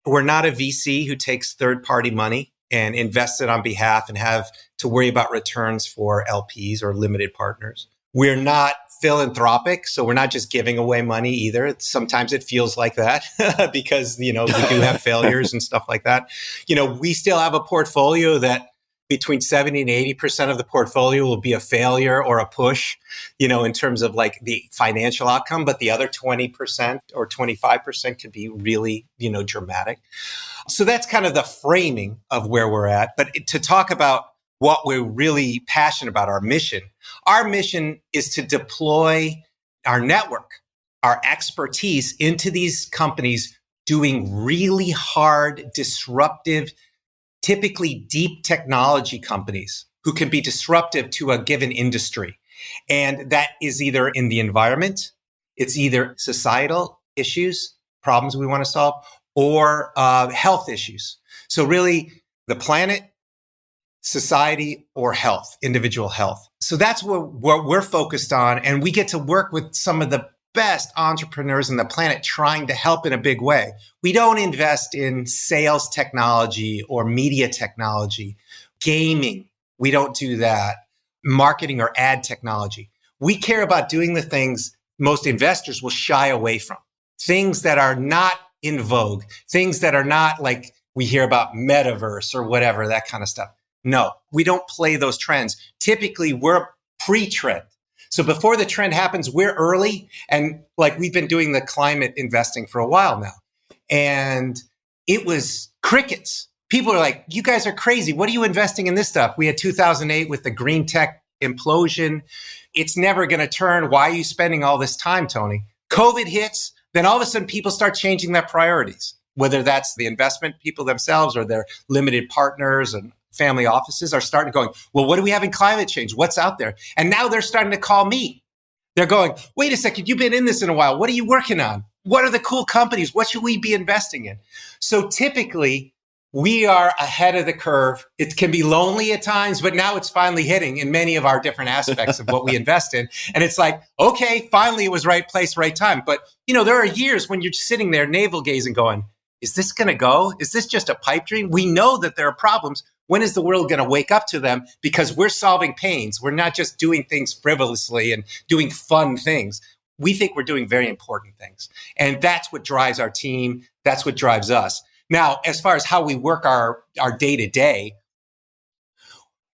We're not a VC who takes third-party money and invests it on behalf and have to worry about returns for LPs or limited partners. We're not philanthropic, so we're not just giving away money either. Sometimes it feels like that because, we do have failures and stuff like that. We still have a portfolio that between 70 and 80% of the portfolio will be a failure or a push, in terms of like the financial outcome. But the other 20% or 25% could be really, dramatic. So that's kind of the framing of where we're at. But to talk about what we're really passionate about, our mission is to deploy our network, our expertise into these companies doing really hard, disruptive, typically deep technology companies who can be disruptive to a given industry. And that is either in the environment, it's either societal issues, problems we want to solve, or health issues. So really the planet, society, or health, individual health. So that's what we're focused on. And we get to work with some of the best entrepreneurs on the planet trying to help in a big way. We don't invest in sales technology or media technology, gaming. We don't do that. Marketing or ad technology. We care about doing the things most investors will shy away from. Things that are not in vogue, things that are not like we hear about metaverse or whatever, that kind of stuff. No, we don't play those trends. Typically, we're pre-trend. So before the trend happens, we're early. And like we've been doing the climate investing for a while now. And it was crickets. People are like, you guys are crazy. What are you investing in this stuff? We had 2008 with the green tech implosion. It's never going to turn. Why are you spending all this time, Tony? COVID hits. Then all of a sudden people start changing their priorities, whether that's the investment people themselves or their limited partners and family offices are starting going, well, what do we have in climate change? What's out there? And now they're starting to call me. They're going, wait a second, you've been in this in a while. What are you working on? What are the cool companies? What should we be investing in? So typically, we are ahead of the curve. It can be lonely at times, but now it's finally hitting in many of our different aspects of what we invest in. And it's like, okay, finally it was right place, right time. But, there are years when you're sitting there navel gazing going, is this going to go? Is this just a pipe dream? We know that there are problems. When is the world going to wake up to them? Because we're solving pains. We're not just doing things frivolously and doing fun things. We think we're doing very important things. And that's what drives our team. That's what drives us. Now, as far as how we work our day-to-day,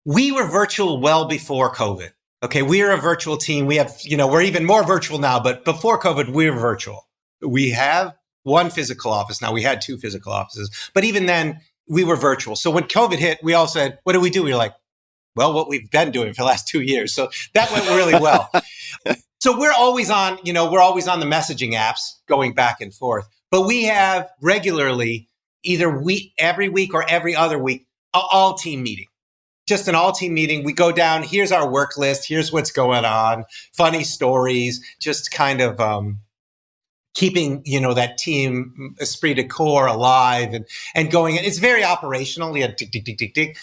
we were virtual well before COVID. Okay, we are a virtual team. We have, we're even more virtual now, but before COVID, we were virtual. We have one physical office. Now, we had two physical offices, but even then, we were virtual. So when COVID hit, we all said, what do we do? We were like, well, what we've been doing for the last 2 years. So that went really well. So we're always on, we're always on the messaging apps going back and forth. But we have regularly, every week or every other week, an all-team meeting. Just an all-team meeting. We go down, here's our work list, here's what's going on, funny stories, just kind of keeping, that team esprit de corps alive and going. It's very operational. Yeah, tick, tick, tick, tick, tick.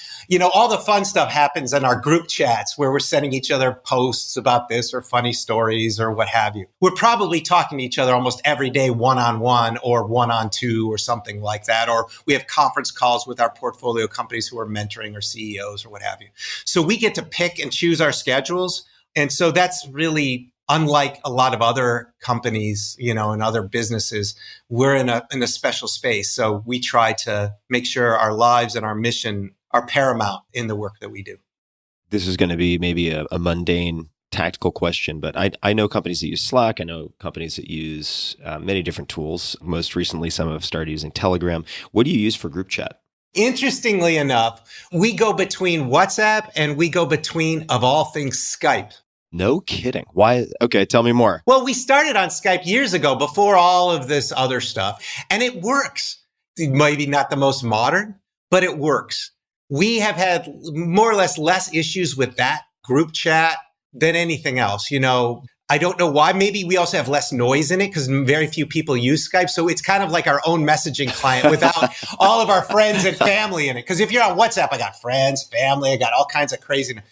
All the fun stuff happens in our group chats where we're sending each other posts about this or funny stories or what have you. We're probably talking to each other almost every day, one-on-one or one-on-two or something like that. Or we have conference calls with our portfolio companies who are mentoring or CEOs or what have you. So we get to pick and choose our schedules. And so that's really unlike a lot of other companies, and other businesses, we're in a special space. So we try to make sure our lives and our mission are paramount in the work that we do. This is going to be maybe a mundane tactical question, but I know companies that use Slack. I know companies that use many different tools. Most recently, some have started using Telegram. What do you use for group chat? Interestingly enough, we go between WhatsApp and we go between, of all things, Skype. No kidding. Why? Okay, tell me more. Well, we started on Skype years ago before all of this other stuff, and it works. Maybe not the most modern, but it works. We have had more or less issues with that group chat than anything else. I don't know why. Maybe we also have less noise in it because very few people use Skype. So it's kind of like our own messaging client without all of our friends and family in it. Because if you're on WhatsApp, I got friends, family, I got all kinds of craziness.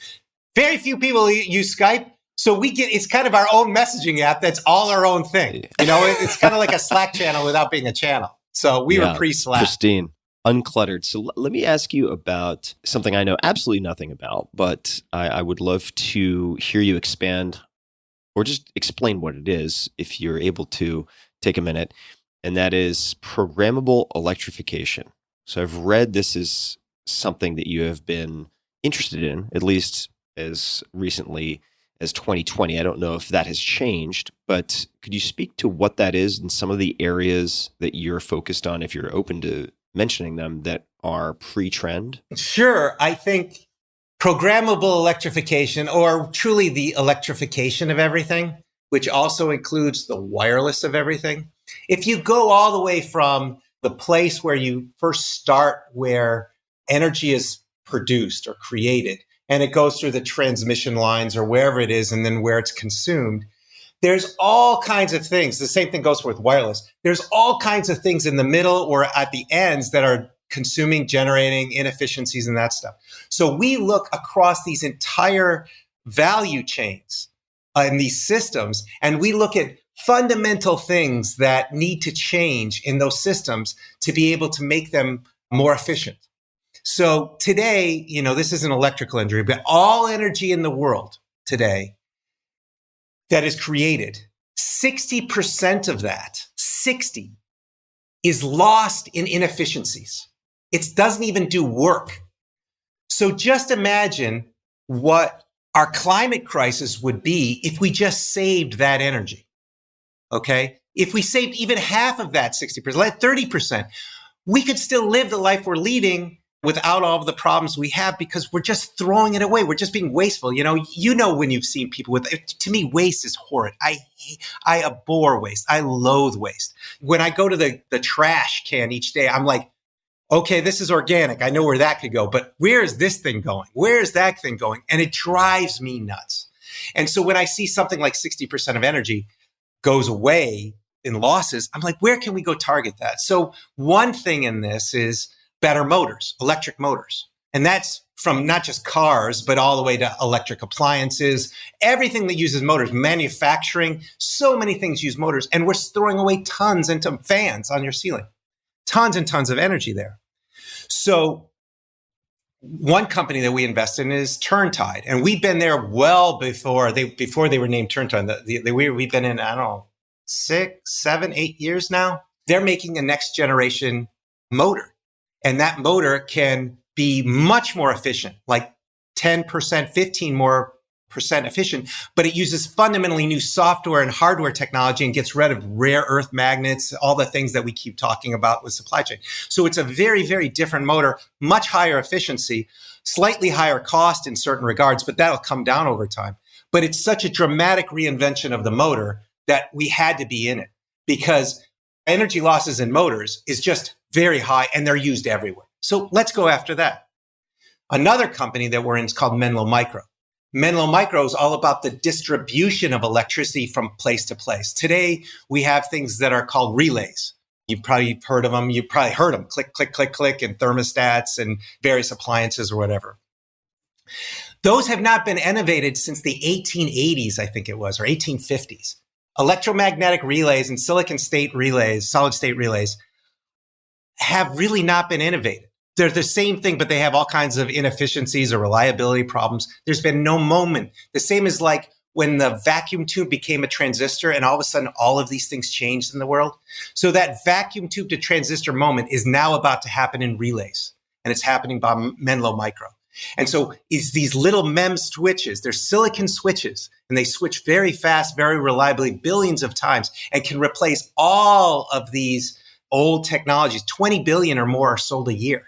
Very few people use Skype. So it's kind of our own messaging app that's all our own thing. It's kind of like a Slack channel without being a channel. So we were pre-Slack. Pristine, uncluttered. So let me ask you about something I know absolutely nothing about, but I would love to hear you expand or just explain what it is if you're able to take a minute. And that is programmable electrification. So I've read this is something that you have been interested in, at least as recently as 2020. I don't know if that has changed, but could you speak to what that is and some of the areas that you're focused on, if you're open to mentioning them, that are pre-trend? Sure. I think programmable electrification, or truly the electrification of everything, which also includes the wireless of everything. If you go all the way from the place where you first start, where energy is produced or created, and it goes through the transmission lines or wherever it is, and then where it's consumed, there's all kinds of things. The same thing goes with wireless. There's all kinds of things in the middle or at the ends that are consuming, generating inefficiencies and that stuff. So we look across these entire value chains in these systems, and we look at fundamental things that need to change in those systems to be able to make them more efficient. So today, this is an electrical injury, but all energy in the world today that is created, 60% of that, 60, is lost in inefficiencies. It doesn't even do work. So just imagine what our climate crisis would be if we just saved that energy. Okay? If we saved even half of that 60%, like 30%, we could still live the life we're leading without all of the problems we have, because we're just throwing it away. We're just being wasteful. When you've seen people with, to me, waste is horrid. I abhor waste. I loathe waste. When I go to the trash can each day, I'm like, okay, this is organic. I know where that could go, but where is this thing going? Where is that thing going? And it drives me nuts. And so when I see something like 60% of energy goes away in losses, I'm like, where can we go target that? So one thing in this is better motors, electric motors. And that's from not just cars, but all the way to electric appliances, everything that uses motors, manufacturing, so many things use motors. And we're throwing away tons into fans on your ceiling, tons and tons of energy there. So one company that we invest in is Turntide. And we've been there well before they were named Turntide. We've been in, 6, 7, 8 years now. They're making a next generation motor. And that motor can be much more efficient, like 10%, 15 more percent efficient, but it uses fundamentally new software and hardware technology and gets rid of rare earth magnets, all the things that we keep talking about with supply chain. So it's a very, very different motor, much higher efficiency, slightly higher cost in certain regards, but that'll come down over time. But it's such a dramatic reinvention of the motor that we had to be in it, because energy losses in motors is just very high and they're used everywhere. So let's go after that. Another company that we're in is called Menlo Micro. Menlo Micro is all about the distribution of electricity from place to place. Today, we have things that are called relays. You've probably heard of them. You've probably heard them, click, click, click, click, and thermostats and various appliances or whatever. Those have not been innovated since the 1880s, I think it was, or 1850s. Electromagnetic relays and silicon state relays, solid state relays, have really not been innovated. They're the same thing, but they have all kinds of inefficiencies or reliability problems. There's been no moment. The same as like when the vacuum tube became a transistor and all of a sudden all of these things changed in the world. So that vacuum tube to transistor moment is now about to happen in relays, and it's happening by Menlo Micro. And so it's these little MEMS switches. They're silicon switches, and they switch very fast, very reliably, billions of times, and can replace all of these old technologies. 20 billion or more are sold a year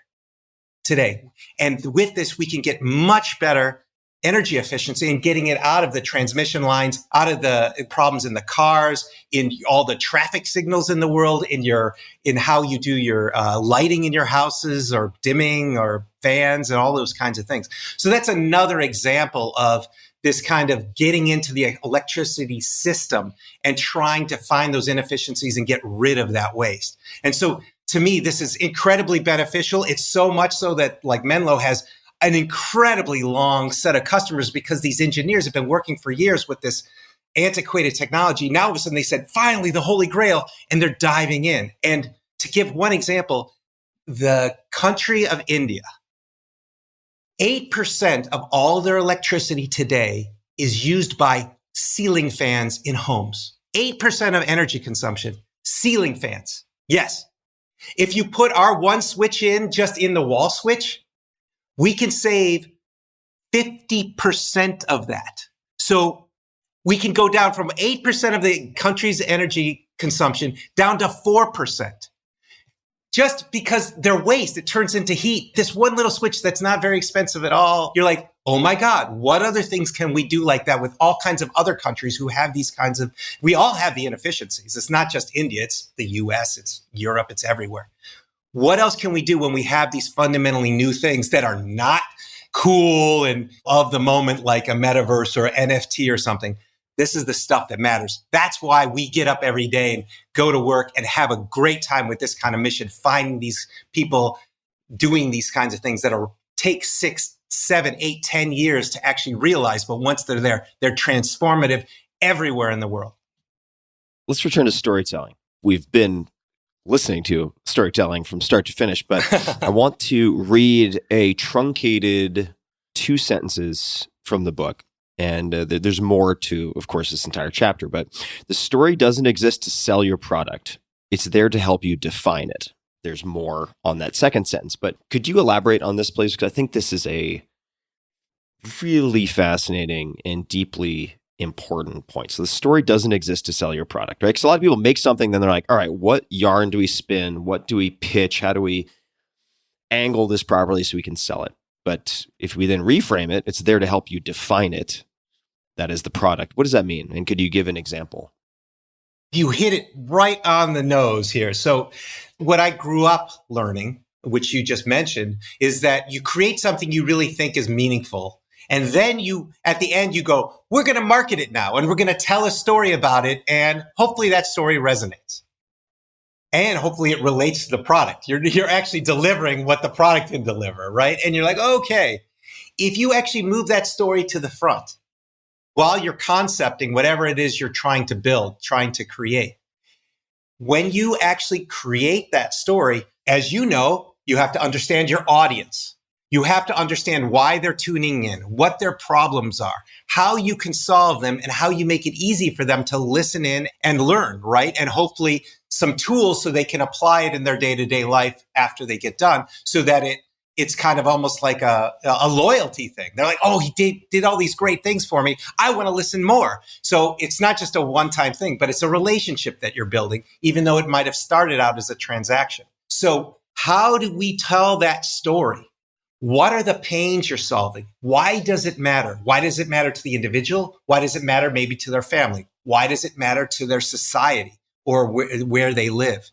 today. And with this, we can get much better energy efficiency and getting it out of the transmission lines, out of the problems in the cars, in all the traffic signals in the world, in how you do your lighting in your houses or dimming or fans and all those kinds of things. So that's another example of this kind of getting into the electricity system and trying to find those inefficiencies and get rid of that waste. And so to me, this is incredibly beneficial. It's so much so that like Menlo has an incredibly long set of customers because these engineers have been working for years with this antiquated technology. Now, all of a sudden, they said, finally, the Holy Grail, and they're diving in. And to give one example, the country of India, 8% of all their electricity today is used by ceiling fans in homes. 8% of energy consumption, ceiling fans. Yes. If you put our one switch in, just in the wall switch, we can save 50% of that. So we can go down from 8% of the country's energy consumption down to 4%. Just because their waste, it turns into heat. This one little switch that's not very expensive at all. You're like, oh my God, what other things can we do like that with all kinds of other countries who have these kinds of, we all have the inefficiencies. It's not just India, it's the US, it's Europe, it's everywhere. What else can we do when we have these fundamentally new things that are not cool and of the moment, like a metaverse or NFT or something? This is the stuff that matters. That's why we get up every day and go to work and have a great time with this kind of mission, finding these people doing these kinds of things that are take 6, 7, 8, 10 years to actually realize. But once they're there, they're transformative everywhere in the world. Let's return to storytelling. We've been listening to storytelling from start to finish, but I want to read a truncated 2 sentences from the book. And there's more to, of course, this entire chapter, but the story doesn't exist to sell your product. It's there to help you define it. There's more on that second sentence, but could you elaborate on this, please? Because I think this is a really fascinating and deeply important point. So the story doesn't exist to sell your product, right? Because a lot of people make something, then they're like, all right, what yarn do we spin? What do we pitch? How do we angle this properly so we can sell it? But if we then reframe it, it's there to help you define it. That is the product. What does that mean? And could you give an example? You hit it right on the nose here. So what I grew up learning, which you just mentioned, is that you create something you really think is meaningful. And then you, at the end, you go, we're going to market it now and we're going to tell a story about it. And hopefully that story resonates. And hopefully it relates to the product. You're actually delivering what the product can deliver, right? And you're like, okay, if you actually move that story to the front, while you're concepting whatever it is you're trying to build, trying to create. When you actually create that story, as you know, you have to understand your audience. You have to understand why they're tuning in, what their problems are, how you can solve them, and how you make it easy for them to listen in and learn, right? And hopefully some tools so they can apply it in their day-to-day life after they get done, so that it's kind of almost like a loyalty thing. They're like, oh, he did all these great things for me. I want to listen more. So it's not just a one-time thing, but it's a relationship that you're building, even though it might have started out as a transaction. So how do we tell that story? What are the pains you're solving? Why does it matter? Why does it matter to the individual? Why does it matter maybe to their family? Why does it matter to their society or where they live?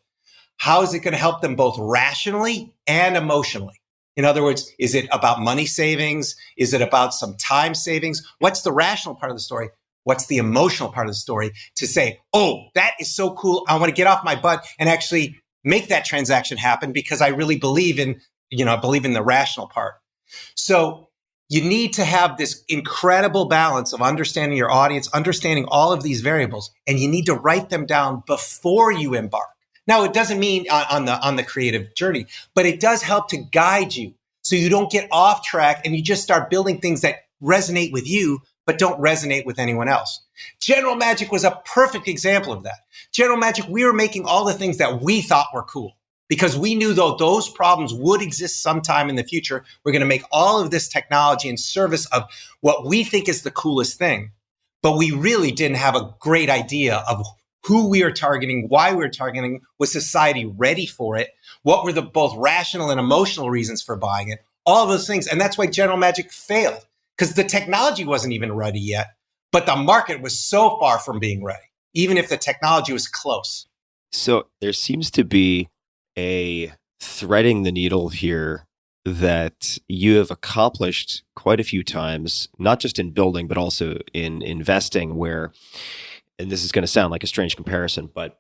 How is it going to help them both rationally and emotionally? In other words, is it about money savings? Is it about some time savings? What's the rational part of the story? What's the emotional part of the story to say, oh, that is so cool. I want to get off my butt and actually make that transaction happen because I really believe in the rational part. So you need to have this incredible balance of understanding your audience, understanding all of these variables, and you need to write them down before you embark. Now, it doesn't mean on the creative journey, but it does help to guide you so you don't get off track and you just start building things that resonate with you, but don't resonate with anyone else. General Magic was a perfect example of that. General Magic, we were making all the things that we thought were cool because we knew though those problems would exist sometime in the future. We're going to make all of this technology in service of what we think is the coolest thing, but we really didn't have a great idea of who we are targeting, why we're targeting, was society ready for it? What were the both rational and emotional reasons for buying it? All of those things. And that's why General Magic failed, because the technology wasn't even ready yet, but the market was so far from being ready, even if the technology was close. So there seems to be a threading the needle here that you have accomplished quite a few times, not just in building, but also in investing where, and this is going to sound like a strange comparison, but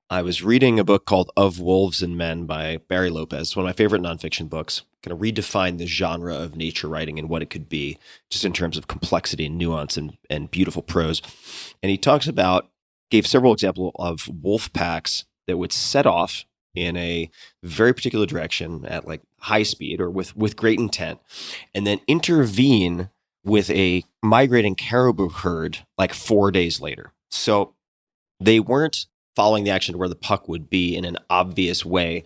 I was reading a book called Of Wolves and Men by Barry Lopez, one of my favorite nonfiction books. Kind of redefine the genre of nature writing and what it could be, just in terms of complexity and nuance and beautiful prose. And he gave several examples of wolf packs that would set off in a very particular direction at like high speed or with great intent, and then intervene with a migrating caribou herd like 4 days later. So they weren't following the action where the puck would be in an obvious way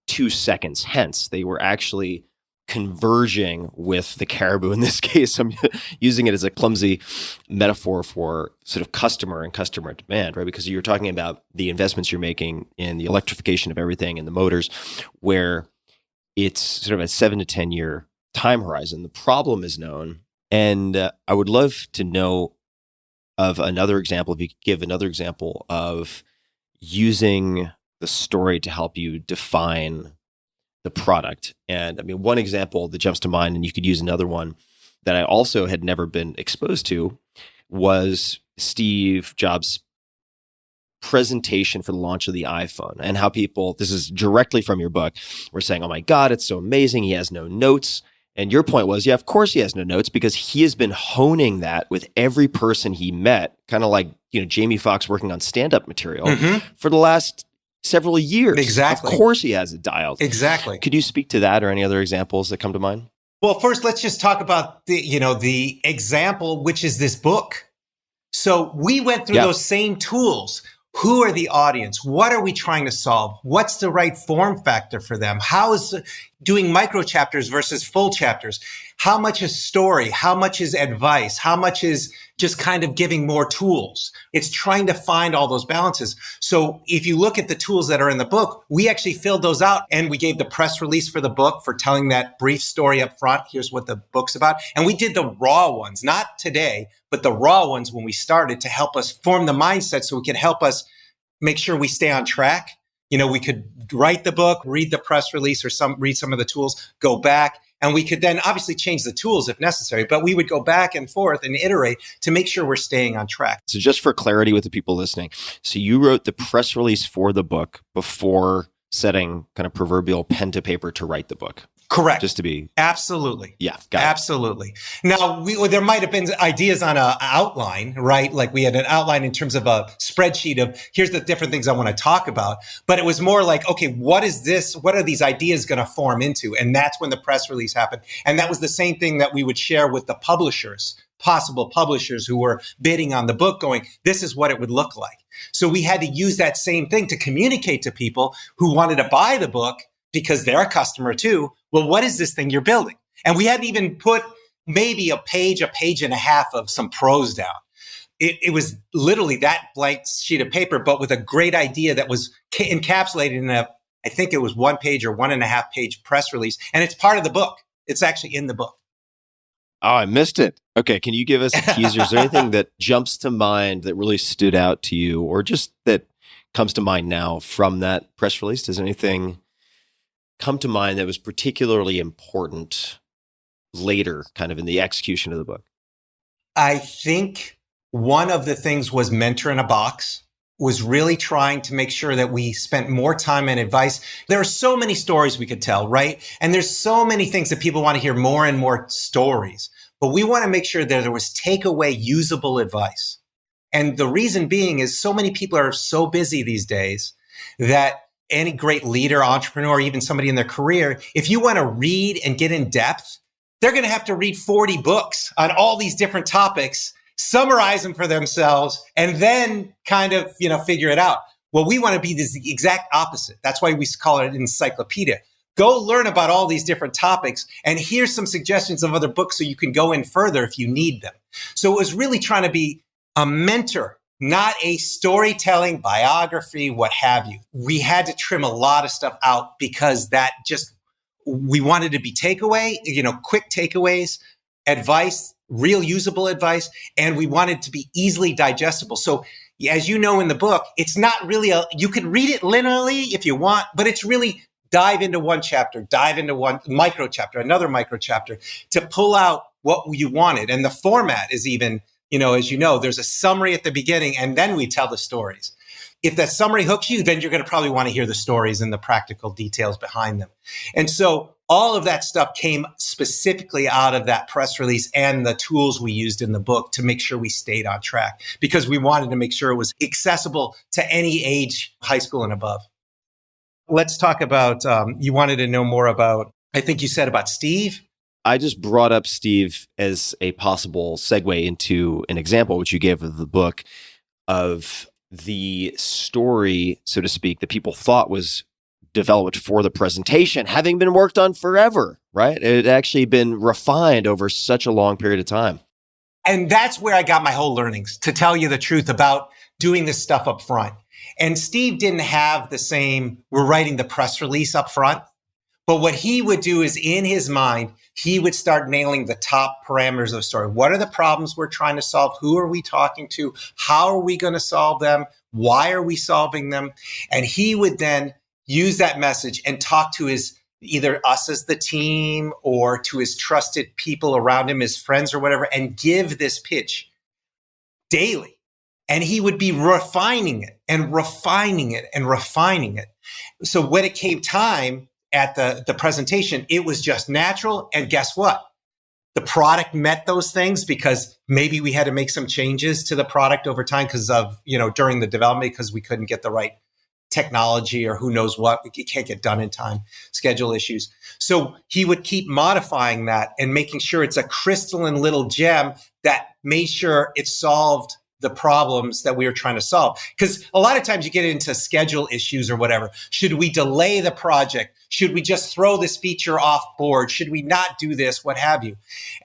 2 seconds hence. They were actually converging with the caribou. In this case, I'm using it as a clumsy metaphor for sort of customer and customer demand, right? Because you're talking about the investments you're making in the electrification of everything and the motors, where it's sort of a 7 to 10 year time horizon. The problem is known. And I would love to know of another example, if you could give another example of using the story to help you define the product. And I mean, one example that jumps to mind, and you could use another one that I also had never been exposed to, was Steve Jobs' presentation for the launch of the iPhone, and how people, this is directly from your book, were saying, oh my God, it's so amazing. He has no notes. And your point was, yeah, of course he has no notes, because he has been honing that with every person he met, kind of like, Jamie Foxx working on stand-up material for the last several years. Exactly. Of course he has it dialed. Exactly. Could you speak to that or any other examples that come to mind? Well, first, let's just talk about the example, which is this book. So we went through those same tools. Who are the audience? What are we trying to solve? What's the right form factor for them? How is doing micro chapters versus full chapters? How much is story? How much is advice? How much is just kind of giving more tools? It's trying to find all those balances. So if you look at the tools that are in the book, we actually filled those out, and we gave the press release for the book for telling that brief story up front. Here's what the book's about. And we did the raw ones, not today, but the raw ones when we started, to help us form the mindset so it could help us make sure we stay on track. We could write the book, read the press release, or read some of the tools, go back, and we could then obviously change the tools if necessary, but we would go back and forth and iterate to make sure we're staying on track. So just for clarity with the people listening, so you wrote the press release for the book before setting kind of proverbial pen to paper to write the book. Correct. Just to be... Absolutely. Yeah, got it. Absolutely. Now, there might have been ideas on an outline, right? Like we had an outline in terms of a spreadsheet of here's the different things I want to talk about. But it was more like, okay, what is this? What are these ideas going to form into? And that's when the press release happened. And that was the same thing that we would share with the publishers, possible publishers who were bidding on the book, going, this is what it would look like. So we had to use that same thing to communicate to people who wanted to buy the book, because they're a customer too. Well, what is this thing you're building? And we hadn't even put maybe a page and a half of some prose down. It was literally that blank sheet of paper, but with a great idea that was encapsulated in I think it was 1 page or 1.5 page press release. And it's part of the book. It's actually in the book. Oh, I missed it. Okay. Can you give us a teaser? Is there anything that jumps to mind that really stood out to you, or just that comes to mind now from that press release? Does anything come to mind that was particularly important later, kind of in the execution of the book? I think one of the things was mentor in a box, was really trying to make sure that we spent more time and advice. There are so many stories we could tell, right? And there's so many things that people want to hear, more and more stories. But we want to make sure that there was takeaway usable advice. And the reason being is so many people are so busy these days that any great leader, entrepreneur, even somebody in their career, if you want to read and get in depth, they're going to have to read 40 books on all these different topics, summarize them for themselves, and then kind of, figure it out. Well, we want to be the exact opposite. That's why we call it an encyclopedia. Go learn about all these different topics, and here's some suggestions of other books so you can go in further if you need them. So it was really trying to be a mentor, not a storytelling biography, what have you. We had to trim a lot of stuff out because we wanted to be takeaway, quick takeaways, advice, real usable advice, and we wanted to be easily digestible. So as you know in the book, it's not really you can read it linearly if you want, but it's really dive into one chapter, dive into one micro chapter, another micro chapter to pull out what you wanted. And the format is even, as you know, there's a summary at the beginning and then we tell the stories. if that summary hooks you, then you're going to probably want to hear the stories and the practical details behind them. And so all of that stuff came specifically out of that press release and the tools we used in the book to make sure we stayed on track, because we wanted to make sure it was accessible to any age, high school and above. Let's talk about, you wanted to know more about, I think you said about Steve. I just brought up Steve as a possible segue into an example, which you gave of the book, of the story, so to speak, that people thought was developed for the presentation, having been worked on forever, right? It had actually been refined over such a long period of time. And that's where I got my whole learnings, to tell you the truth about doing this stuff up front. And Steve didn't have the same, we're writing the press release up front. But what he would do is, in his mind, he would start nailing the top parameters of the story. What are the problems we're trying to solve? Who are we talking to? How are we going to solve them? Why are we solving them? And he would then use that message and talk to his, either us as the team or to his trusted people around him, his friends or whatever, and give this pitch daily. And he would be refining it and refining it and refining it. So when it came time at the presentation, it was just natural. And guess what? The product met those things, because maybe we had to make some changes to the product over time because of, during the development, because we couldn't get the right technology or who knows what. It can't get done in time, schedule issues. So he would keep modifying that and making sure it's a crystalline little gem that made sure it solved the problems that we were trying to solve. Because a lot of times you get into schedule issues or whatever. Should we delay the project? Should we just throw this feature off board? Should we not do this? What have you?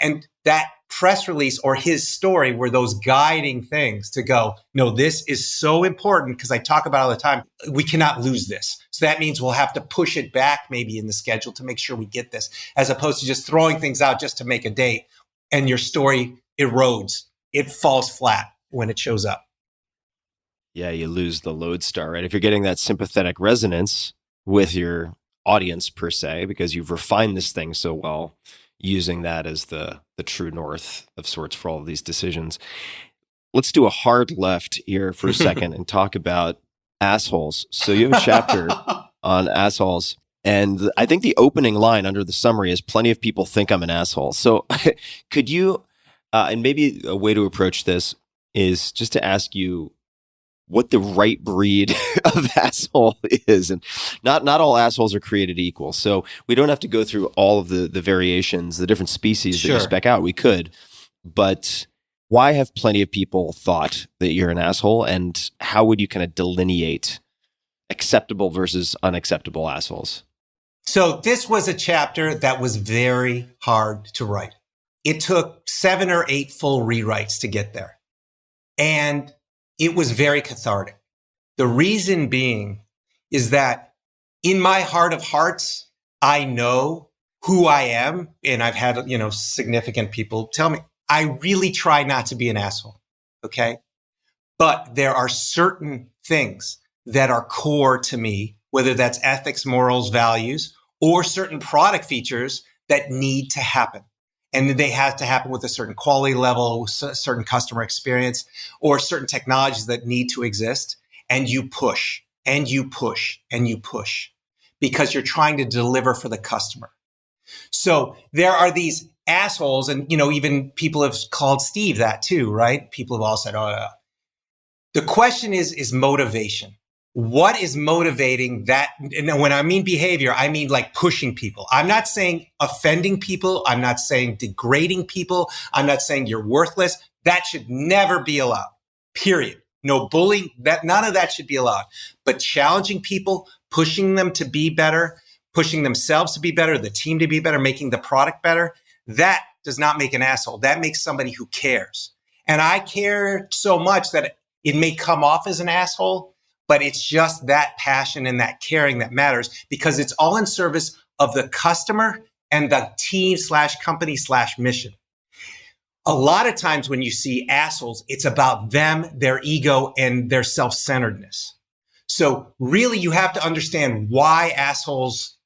And that press release or his story were those guiding things to go, no, this is so important, because I talk about it all the time. We cannot lose this. So that means we'll have to push it back maybe in the schedule to make sure we get this, as opposed to just throwing things out just to make a date. And your story erodes. It falls flat when it shows up. Yeah, you lose the lodestar, right? If you're getting that sympathetic resonance with your audience per se, because you've refined this thing so well, using that as the true north of sorts for all of these decisions. Let's do a hard left here for a second and talk about assholes. So you have a chapter on assholes, and I think the opening line under the summary is, plenty of people think I'm an asshole. So could you, and maybe a way to approach this is just to ask you what the right breed of asshole is. And not all assholes are created equal. So we don't have to go through all of the variations, the different species that you spec out. We could. But why have plenty of people thought that you're an asshole? And how would you kind of delineate acceptable versus unacceptable assholes? So this was a chapter that was very hard to write. It took 7 or 8 full rewrites to get there. And it was very cathartic. The reason being is that in my heart of hearts, I know who I am. And I've had, significant people tell me, I really try not to be an asshole. Okay. But there are certain things that are core to me, whether that's ethics, morals, values, or certain product features that need to happen. And they have to happen with a certain quality level, certain customer experience, or certain technologies that need to exist. And you push and you push and you push because you're trying to deliver for the customer. So there are these assholes, and even people have called Steve that too, right? People have all said, "Oh, yeah." The question is motivation. What is motivating that? And when I mean behavior, I mean like pushing people. I'm not saying offending people. I'm not saying degrading people. I'm not saying you're worthless. That should never be allowed, period. No bullying, none of that should be allowed. But challenging people, pushing them to be better, pushing themselves to be better, the team to be better, making the product better, that does not make an asshole. That makes somebody who cares. And I care so much that it may come off as an asshole, but it's just that passion and that caring that matters, because it's all in service of the customer and the team / company / mission. A lot of times when you see assholes, it's about them, their ego, and their self-centeredness. So really you have to understand why assholes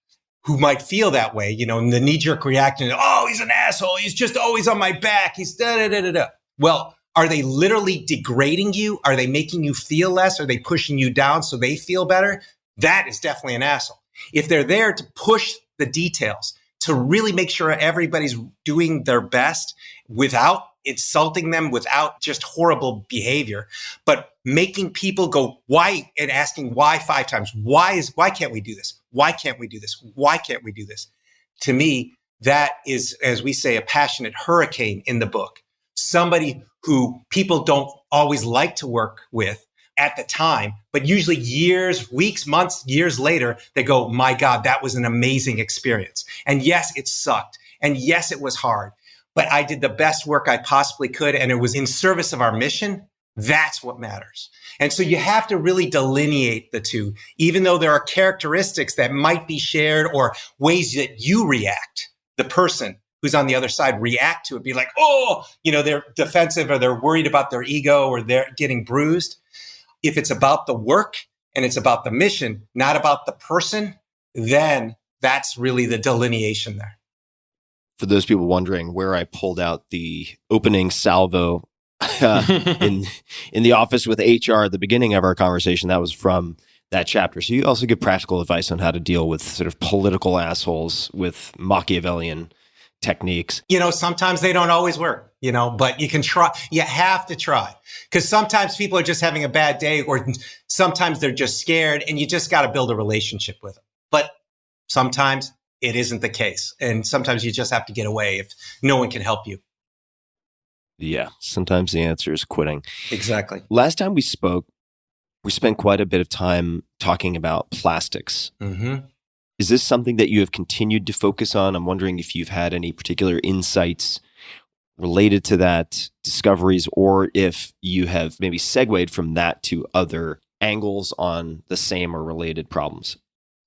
who might feel that way, and the knee-jerk reaction, oh, he's an asshole, he's just always on my back, he's da-da-da-da-da. Well, Are they literally degrading you? Are they making you feel less? Are they pushing you down so they feel better? That is definitely an asshole. If they're there to push the details, to really make sure everybody's doing their best without insulting them, without just horrible behavior, but making people go, why, and asking why 5 times. Why can't we do this? Why can't we do this? Why can't we do this? To me, that is, as we say, a passionate hurricane in the book. Somebody who people don't always like to work with at the time, but usually years, weeks, months, years later, they go, my God, that was an amazing experience. And yes, it sucked. And yes, it was hard, but I did the best work I possibly could. And it was in service of our mission. That's what matters. And so you have to really delineate the two, even though there are characteristics that might be shared or ways that you react, the person who's on the other side react to it, be like, oh, they're defensive or they're worried about their ego or they're getting bruised. If it's about the work and it's about the mission, not about the person, then that's really the delineation there. For those people wondering where I pulled out the opening salvo in the office with HR at the beginning of our conversation, that was from that chapter. So you also give practical advice on how to deal with sort of political assholes with Machiavellian techniques. Sometimes they don't always work, but you can try. You have to try, because sometimes people are just having a bad day, or sometimes they're just scared, and you just got to build a relationship with them. But sometimes it isn't the case. And sometimes you just have to get away if no one can help you. Yeah. Sometimes the answer is quitting. Exactly. Last time we spoke, we spent quite a bit of time talking about plastics. Mm-hmm. Is this something that you have continued to focus on? I'm wondering if you've had any particular insights related to that, discoveries, or if you have maybe segued from that to other angles on the same or related problems.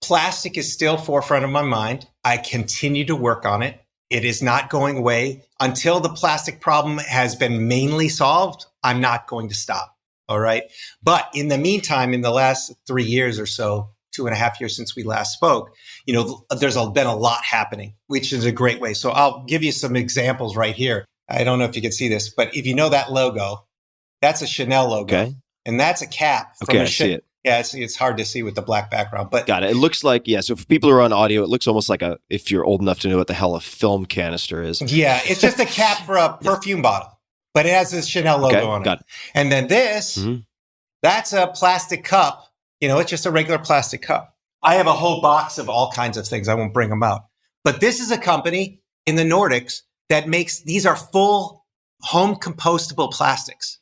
Plastic is still forefront of my mind. I continue to work on it. It is not going away. Until the plastic problem has been mainly solved, I'm not going to stop. All right. But in the meantime, in the last 3 years or so, 2.5 years since we last spoke, there's been a lot happening, which is a great way. So I'll give you some examples right here. I don't know if you can see this, but if you know that logo, that's a Chanel logo. Okay. And that's a cap. Okay, I see it. Yeah, it's hard to see with the black background, but got it. It looks like, yeah. So for people who are on audio, it looks almost like if you're old enough to know what the hell a film canister is. Yeah, it's just a cap for a perfume bottle, but it has this Chanel logo on it. Got it. And then this, that's a plastic cup. It's just a regular plastic cup. I have a whole box of all kinds of things. I won't bring them out. But this is a company in the Nordics that makes, these are full home compostable plastics.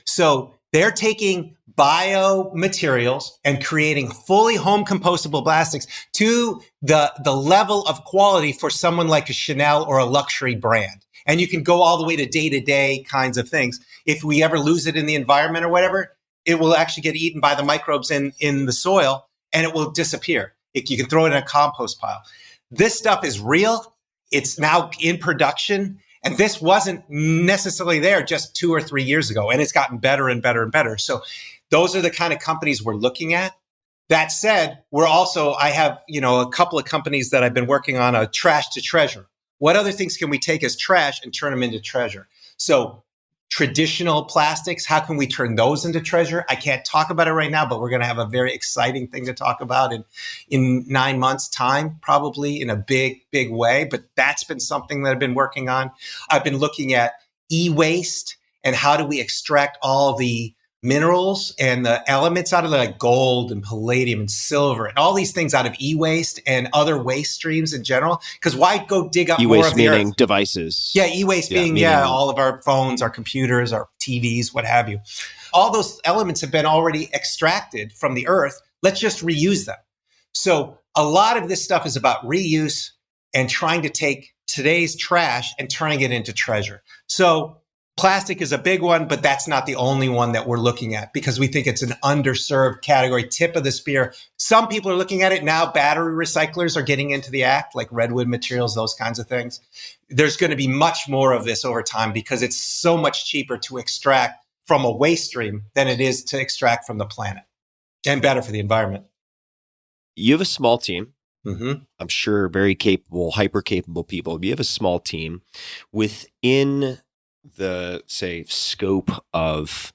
So they're taking biomaterials and creating fully home compostable plastics to the level of quality for someone like a Chanel or a luxury brand. And you can go all the way to day-to-day kinds of things. If we ever lose it in the environment or whatever, it will actually get eaten by the microbes in the soil and it will disappear. You can throw it in a compost pile. This stuff is real. It's now in production. And this wasn't necessarily there just 2 or 3 years ago. And it's gotten better and better and better. So those are the kind of companies we're looking at. That said, I have, a couple of companies that I've been working on a trash to treasure. What other things can we take as trash and turn them into treasure? So traditional plastics, how can we turn those into treasure? I can't talk about it right now, but we're going to have a very exciting thing to talk about in 9 months' time, probably in a big, big way. But that's been something that I've been working on. I've been looking at e-waste and how do we extract all the minerals and the elements out of it, like gold and palladium and silver and all these things out of e-waste and other waste streams in general. Because why go dig up more of the meaning earth? Devices. Yeah, e-waste being all of our phones, our computers, our TVs, what have you. All those elements have been already extracted from the earth. Let's just reuse them. So a lot of this stuff is about reuse and trying to take today's trash and turning it into treasure. So plastic is a big one, but that's not the only one that we're looking at because we think it's an underserved category, tip of the spear. Some people are looking at it now. Battery recyclers are getting into the act, like redwood materials, those kinds of things. There's going to be much more of this over time because it's so much cheaper to extract from a waste stream than it is to extract from the planet, and better for the environment. You have a small team. Mm-hmm. I'm sure very capable, hyper capable people. You have a small team within the, say, scope of,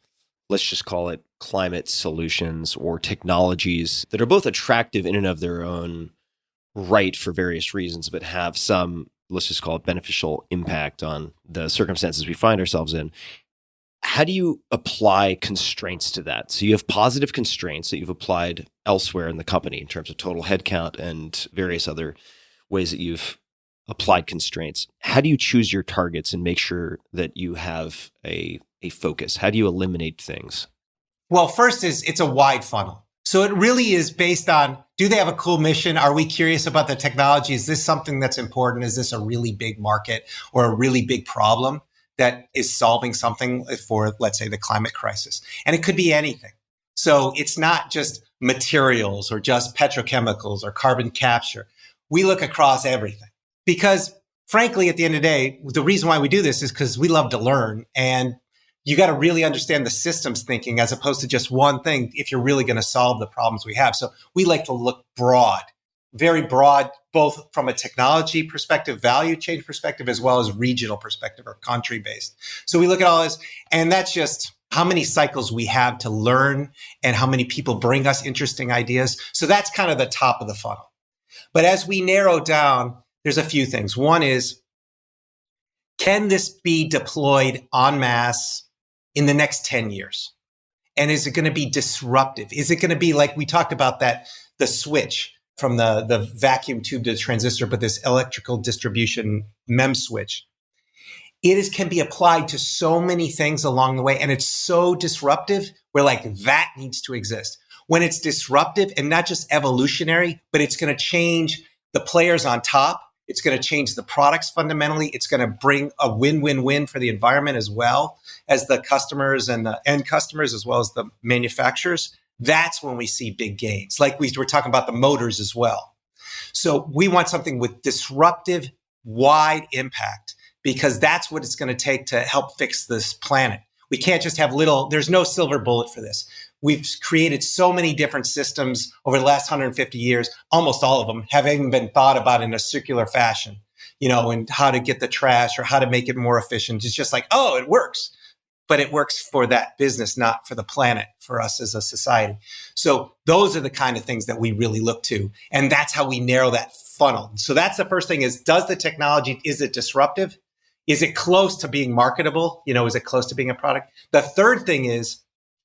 let's just call it climate solutions or technologies that are both attractive in and of their own right for various reasons, but have some, let's just call it beneficial impact on the circumstances we find ourselves in. How do you apply constraints to that? So you have positive constraints that you've applied elsewhere in the company in terms of total headcount and various other ways that you've applied constraints. How do you choose your targets and make sure that you have a focus? How do you eliminate things? Well, first is it's a wide funnel. So it really is based on, do they have a cool mission? Are we curious about the technology? Is this something that's important? Is this a really big market or a really big problem that is solving something for, let's say, the climate crisis? And it could be anything. So it's not just materials or just petrochemicals or carbon capture. We look across everything because, frankly, at the end of the day, the reason why we do this is because we love to learn, and you got to really understand the systems thinking as opposed to just one thing if you're really going to solve the problems we have. So we like to look broad, very broad, both from a technology perspective, value chain perspective, as well as regional perspective or country based. So we look at all this, and that's just how many cycles we have to learn and how many people bring us interesting ideas. So that's kind of the top of the funnel. But as we narrow down, there's a few things. One is, can this be deployed en masse in the next 10 years? And is it going to be disruptive? Is it going to be like we talked about that, the switch from the vacuum tube to the transistor, but this electrical distribution MEM switch? Can be applied to so many things along the way. And it's so disruptive. We're like, that needs to exist. When it's disruptive and not just evolutionary, but it's going to change the players on top. It's going to change the products fundamentally. It's going to bring a win-win-win for the environment as well as the customers and the end customers, as well as the manufacturers. That's when we see big gains. Like we were talking about the motors as well. So we want something with disruptive, wide impact, because that's what it's going to take to help fix this planet. We can't just have there's no silver bullet for this. We've created so many different systems over the last 150 years. Almost all of them have even been thought about in a circular fashion, and how to get the trash or how to make it more efficient. It's just like, oh, it works. But it works for that business, not for the planet, for us as a society. So those are the kind of things that we really look to. And that's how we narrow that funnel. So that's the first thing is, does the technology, is it disruptive? Is it close to being marketable? Is it close to being a product? The third thing is,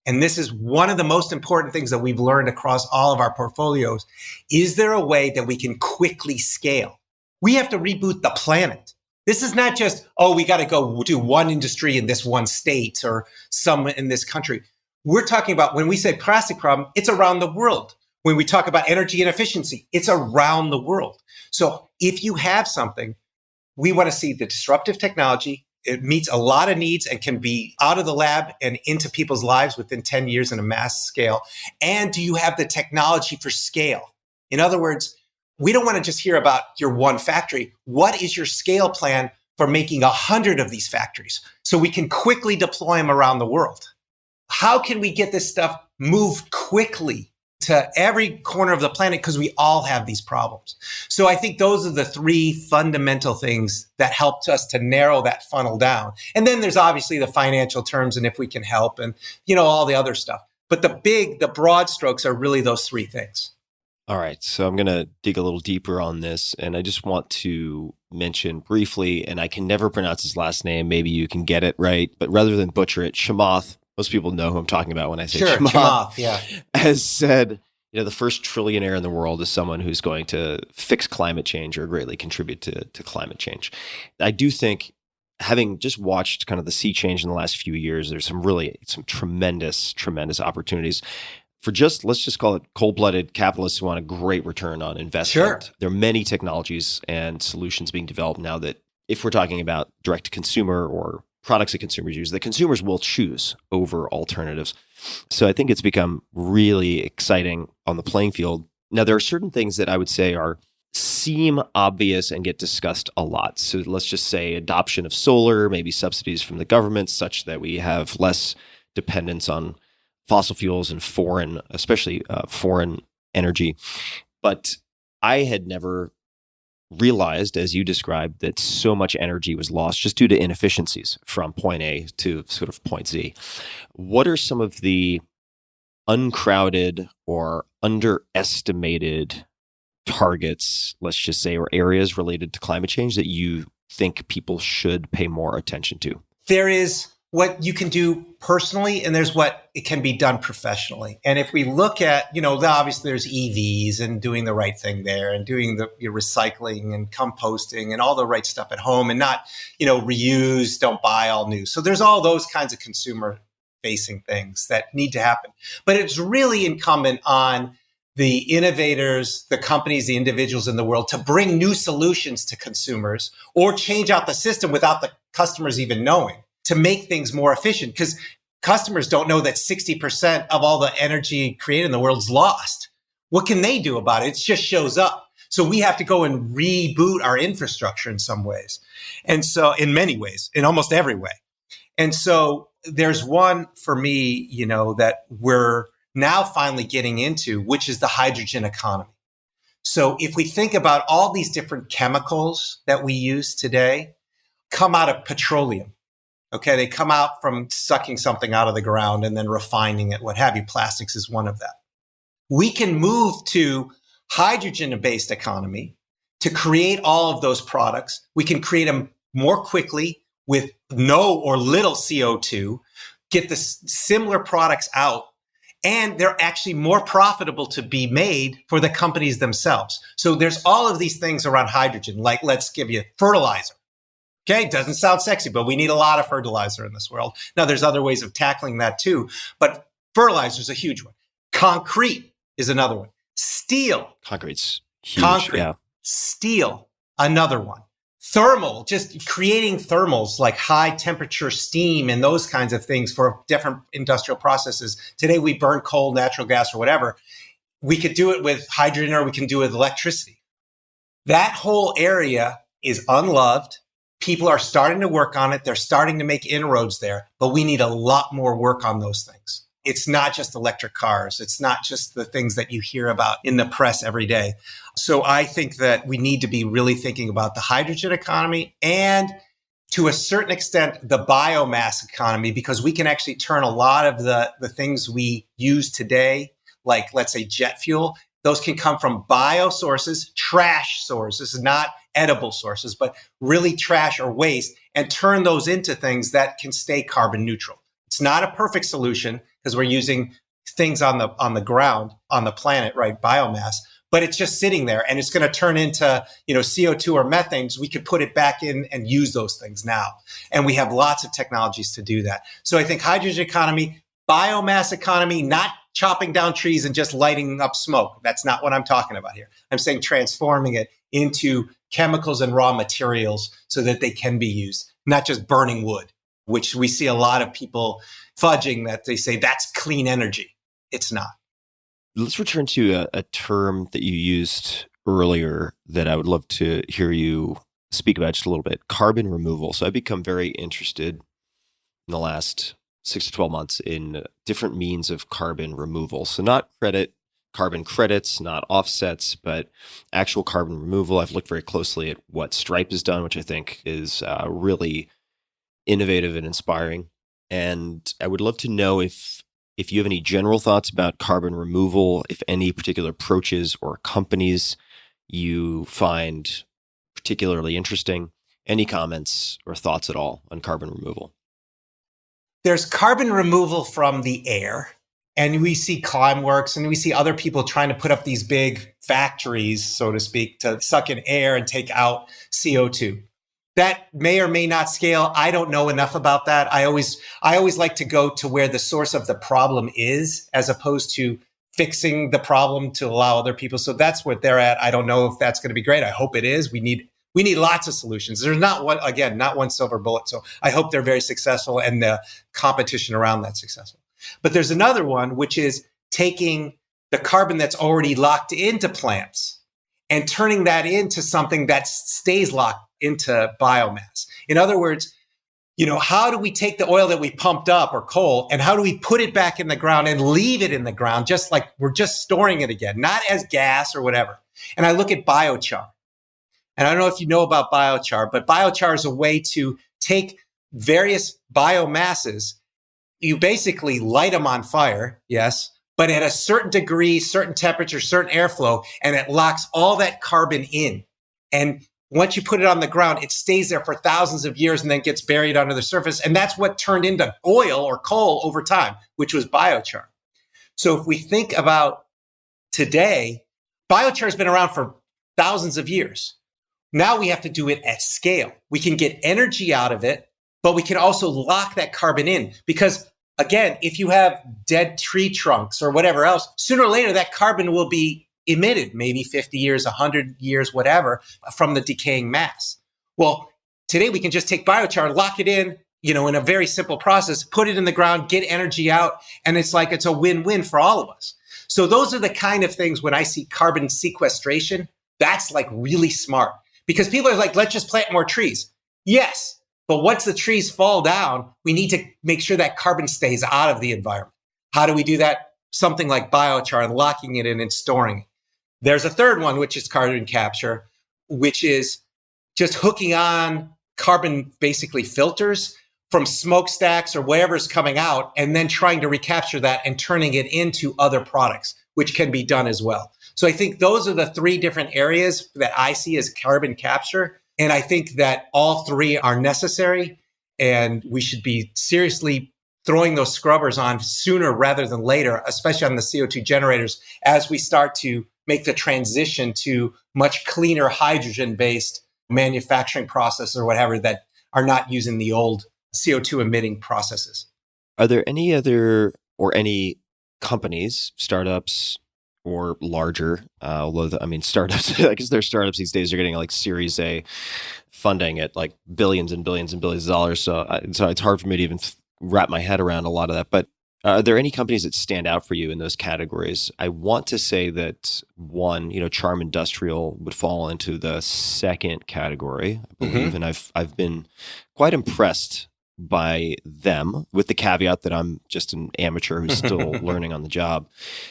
and this is one of the most important things that we've learned across all of our portfolios, is there a way that we can quickly scale? We have to reboot the planet. This is not just, we got to go do one industry in this one state or some in this country. We're talking about, when we say plastic problem, it's around the world. When we talk about energy and efficiency, it's around the world. So if you have something, we want to see the disruptive technology. It meets a lot of needs and can be out of the lab and into people's lives within 10 years in a mass scale. And do you have the technology for scale? In other words, we don't want to just hear about your one factory. What is your scale plan for making 100 of these factories so we can quickly deploy them around the world? How can we get this stuff moved quickly to every corner of the planet? Because we all have these problems. So I think those are the three fundamental things that helped us to narrow that funnel down. And then there's obviously the financial terms and if we can help and, all the other stuff. But the broad strokes are really those three things. All right. So I'm going to dig a little deeper on this. And I just want to mention briefly, and I can never pronounce his last name. Maybe you can get it right. But rather than butcher it, Chamath, most people know who I'm talking about when I say Sure, Chamath, yeah. Has said, the first trillionaire in the world is someone who's going to fix climate change or greatly contribute to climate change. I do think, having just watched kind of the sea change in the last few years, there's some tremendous, tremendous opportunities for let's just call it cold-blooded capitalists who want a great return on investment. Sure. There are many technologies and solutions being developed now that, if we're talking about direct-to-consumer or products that consumers use, that consumers will choose over alternatives. So I think it's become really exciting on the playing field. Now, there are certain things that I would say seem obvious and get discussed a lot. So let's just say adoption of solar, maybe subsidies from the government such that we have less dependence on fossil fuels and especially foreign energy. But I had never realized, as you described, that so much energy was lost just due to inefficiencies from point A to sort of point Z. What are some of the uncrowded or underestimated targets, let's just say, or areas related to climate change that you think people should pay more attention to? There is what you can do personally, and there's what it can be done professionally. And if we look at, obviously there's EVs and doing the right thing there and doing the recycling and composting and all the right stuff at home and not, reuse, don't buy all new. So there's all those kinds of consumer facing things that need to happen. But it's really incumbent on the innovators, the companies, the individuals in the world to bring new solutions to consumers or change out the system without the customers even knowing, to make things more efficient, because customers don't know that 60% of all the energy created in the world is lost. What can they do about it? It just shows up. So we have to go and reboot our infrastructure in some ways. And so in many ways, in almost every way. And so there's one for me, that we're now finally getting into, which is the hydrogen economy. So if we think about all these different chemicals that we use today come out of petroleum. Okay, they come out from sucking something out of the ground and then refining it, what have you. Plastics is one of that. We can move to hydrogen-based economy to create all of those products. We can create them more quickly with no or little CO2, get the similar products out, and they're actually more profitable to be made for the companies themselves. So there's all of these things around hydrogen, like let's give you fertilizer. Okay, doesn't sound sexy, but we need a lot of fertilizer in this world. Now, there's other ways of tackling that too, but fertilizer is a huge one. Concrete is another one. Steel. Concrete's huge. Concrete. Yeah. Steel, another one. Thermal, just creating thermals like high temperature steam and those kinds of things for different industrial processes. Today, we burn coal, natural gas, or whatever. We could do it with hydrogen or we can do it with electricity. That whole area is unloved. People are starting to work on it. They're starting to make inroads there, but we need a lot more work on those things. It's not just electric cars. It's not just the things that you hear about in the press every day. So I think that we need to be really thinking about the hydrogen economy and, to a certain extent, the biomass economy, because we can actually turn a lot of the things we use today, like let's say jet fuel, those can come from bio sources, trash sources, not edible sources, but really trash or waste, and turn those into things that can stay carbon neutral. It's not a perfect solution because we're using things on the ground, on the planet, right? Biomass, but it's just sitting there and it's going to turn into, CO2 or methane. So we could put it back in and use those things now. And we have lots of technologies to do that. So I think hydrogen economy, biomass economy, not chopping down trees and just lighting up smoke. That's not what I'm talking about here. I'm saying transforming it into chemicals and raw materials so that they can be used, not just burning wood, which we see a lot of people fudging that they say that's clean energy. It's not. Let's return to a term that you used earlier that I would love to hear you speak about just a little bit, carbon removal. So I've become very interested in the last 6 to 12 months in different means of carbon removal. So not carbon credits, not offsets, but actual carbon removal. I've looked very closely at what Stripe has done, which I think is really innovative and inspiring. And I would love to know if you have any general thoughts about carbon removal, if any particular approaches or companies you find particularly interesting, any comments or thoughts at all on carbon removal? There's carbon removal from the air. And we see Climeworks and we see other people trying to put up these big factories, so to speak, to suck in air and take out CO2. That may or may not scale. I don't know enough about that. I always like to go to where the source of the problem is, as opposed to fixing the problem to allow other people. So that's what they're at. I don't know if that's going to be great. I hope it is. We need lots of solutions. There's not one silver bullet. So I hope they're very successful and the competition around that successful. But there's another one, which is taking the carbon that's already locked into plants and turning that into something that stays locked into biomass. In other words, how do we take the oil that we pumped up or coal and how do we put it back in the ground and leave it in the ground just like we're just storing it again, not as gas or whatever. And I look at biochar. And I don't know if you know about biochar, but biochar is a way to take various biomasses. You basically light them on fire, yes, but at a certain degree, certain temperature, certain airflow, and it locks all that carbon in. And once you put it on the ground, it stays there for thousands of years and then gets buried under the surface. And that's what turned into oil or coal over time, which was biochar. So if we think about today, biochar has been around for thousands of years. Now we have to do it at scale. We can get energy out of it, but we can also lock that carbon in because, again, if you have dead tree trunks or whatever else, sooner or later that carbon will be emitted, maybe 50 years, 100 years, whatever, from the decaying mass. Well, today we can just take biochar, lock it in, in a very simple process, put it in the ground, get energy out, and it's a win-win for all of us. So those are the kind of things when I see carbon sequestration, that's really smart. Because people are let's just plant more trees. Yes, but once the trees fall down, we need to make sure that carbon stays out of the environment. How do we do that? Something like biochar and locking it in and storing it. There's a third one, which is carbon capture, which is just hooking on carbon, basically filters from smokestacks or whatever's coming out, and then trying to recapture that and turning it into other products, which can be done as well. So I think those are the three different areas that I see as carbon capture. And I think that all three are necessary, and we should be seriously throwing those scrubbers on sooner rather than later, especially on the CO2 generators, as we start to make the transition to much cleaner hydrogen-based manufacturing processes or whatever that are not using the old CO2 emitting processes. Are there any companies, startups, or larger, although startups, I guess they're startups these days are getting Series A funding at billions and billions and billions of dollars. So it's hard for me to even wrap my head around a lot of that. But are there any companies that stand out for you in those categories? I want to say that one, Charm Industrial would fall into the second category, I believe. Mm-hmm. And I've been quite impressed by them, with the caveat that I'm just an amateur who's still learning on the job.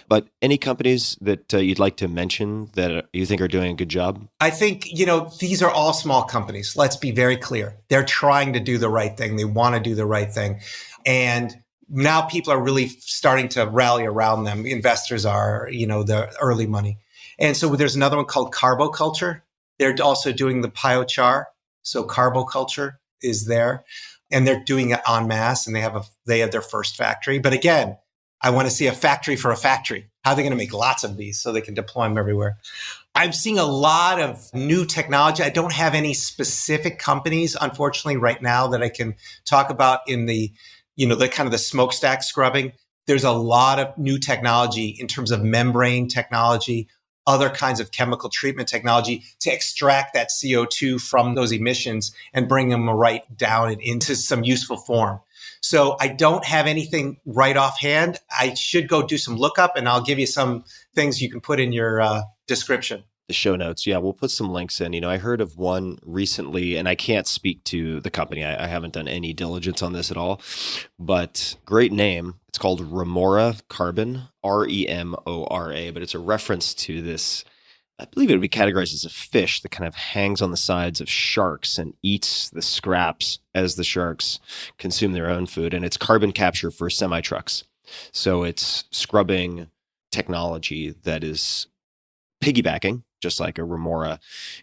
But any companies that you'd like to mention that you think are doing a good job? I think, these are all small companies. Let's be very clear. They're trying to do the right thing. They want to do the right thing. And now people are really starting to rally around them. Investors are, the early money. And so there's another one called Carboculture. They're also doing the biochar. So Carboculture is there. And they're doing it en masse, and they have their first factory. But again, I want to see a factory for a factory. How are they going to make lots of these so they can deploy them everywhere? I'm seeing a lot of new technology. I don't have any specific companies, unfortunately, right now that I can talk about in the kind of the smokestack scrubbing. There's a lot of new technology in terms of membrane technology, other kinds of chemical treatment technology to extract that CO2 from those emissions and bring them right down and into some useful form. So I don't have anything right offhand. I should go do some lookup, and I'll give you some things you can put in your description. The show notes. Yeah, we'll put some links in. I heard of one recently, and I can't speak to the company. I haven't done any diligence on this at all, but great name. It's called Remora Carbon, Remora, but it's a reference to this, I believe it would be categorized as a fish that kind of hangs on the sides of sharks and eats the scraps as the sharks consume their own food. And it's carbon capture for semi-trucks. So it's scrubbing technology that is piggybacking, just like a remora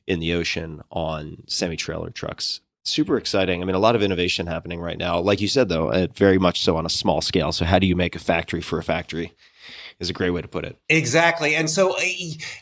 in the ocean, on semi-trailer trucks. Super exciting. A lot of innovation happening right now. Like you said, though, very much so on a small scale. So how do you make a factory for a factory is a great way to put it. Exactly. And so,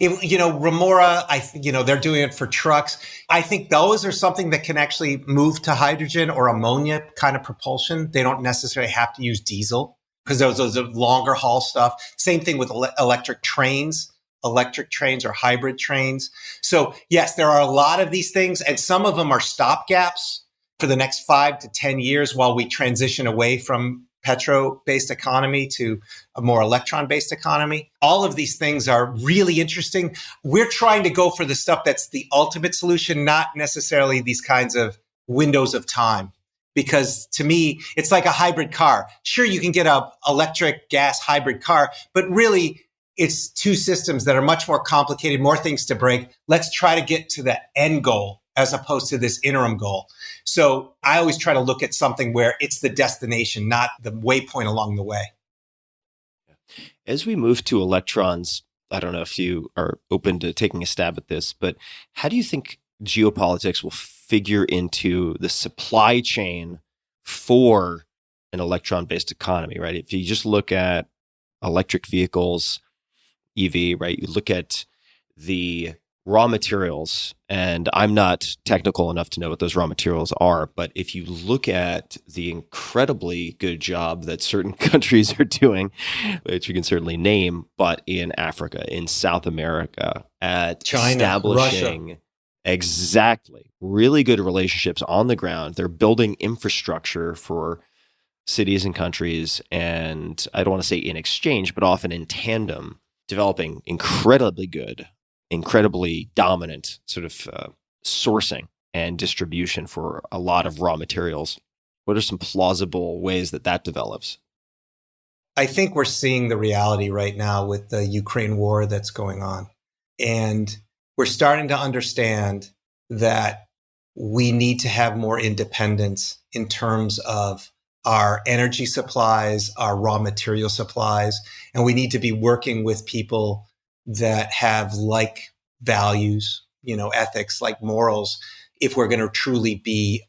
remora, they're doing it for trucks. I think those are something that can actually move to hydrogen or ammonia kind of propulsion. They don't necessarily have to use diesel because those are longer haul stuff. Same thing with electric trains or hybrid trains. So yes, there are a lot of these things, and some of them are stopgaps for the next 5 to 10 years while we transition away from petro-based economy to a more electron-based economy. All of these things are really interesting. We're trying to go for the stuff that's the ultimate solution, not necessarily these kinds of windows of time. Because to me, it's like a hybrid car. Sure, you can get a electric gas hybrid car, but really, it's two systems that are much more complicated, more things to break. Let's try to get to the end goal as opposed to this interim goal. So I always try to look at something where it's the destination, not the waypoint along the way. As we move to electrons, I don't know if you are open to taking a stab at this, but how do you think geopolitics will figure into the supply chain for an electron-based economy, right? If you just look at electric vehicles, EV, right? You look at the raw materials, and I'm not technical enough to know what those raw materials are, but if you look at the incredibly good job that certain countries are doing, which you can certainly name, but in Africa, in South America, at China, establishing Russia. Exactly really good relationships on the ground. They're building infrastructure for cities and countries, and I don't want to say in exchange, but often in tandem, developing incredibly good, incredibly dominant sort of sourcing and distribution for a lot of raw materials. What are some plausible ways that that develops? I think we're seeing the reality right now with the Ukraine war that's going on. And we're starting to understand that we need to have more independence in terms of our energy supplies, our raw material supplies, and we need to be working with people that have like values, ethics, like morals, if we're going to truly be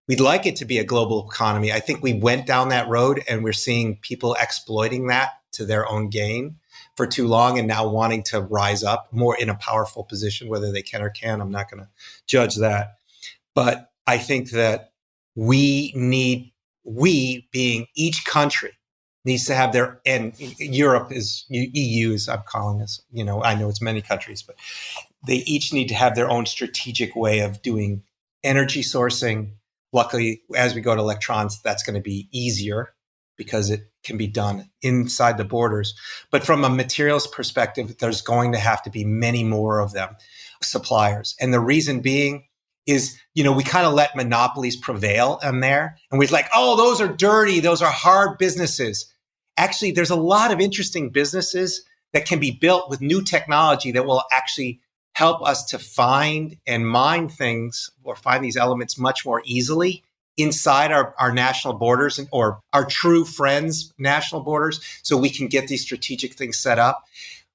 we'd like it to be a global economy. I think we went down that road and we're seeing people exploiting that to their own gain for too long and now wanting to rise up more in a powerful position, whether they can or can't. I'm not going to judge that. But I think that we being each country needs to have their, and Europe is, EU as I'm calling this, I know it's many countries, but they each need to have their own strategic way of doing energy sourcing. Luckily, as we go to electrons, that's going to be easier because it can be done inside the borders. But from a materials perspective, there's going to have to be many more of them, suppliers. And the reason being is, we kind of let monopolies prevail in there. And we're like, oh, those are dirty. Those are hard businesses. Actually, there's a lot of interesting businesses that can be built with new technology that will actually help us to find and mine things or find these elements much more easily inside our national borders or our true friends' national borders, so we can get these strategic things set up.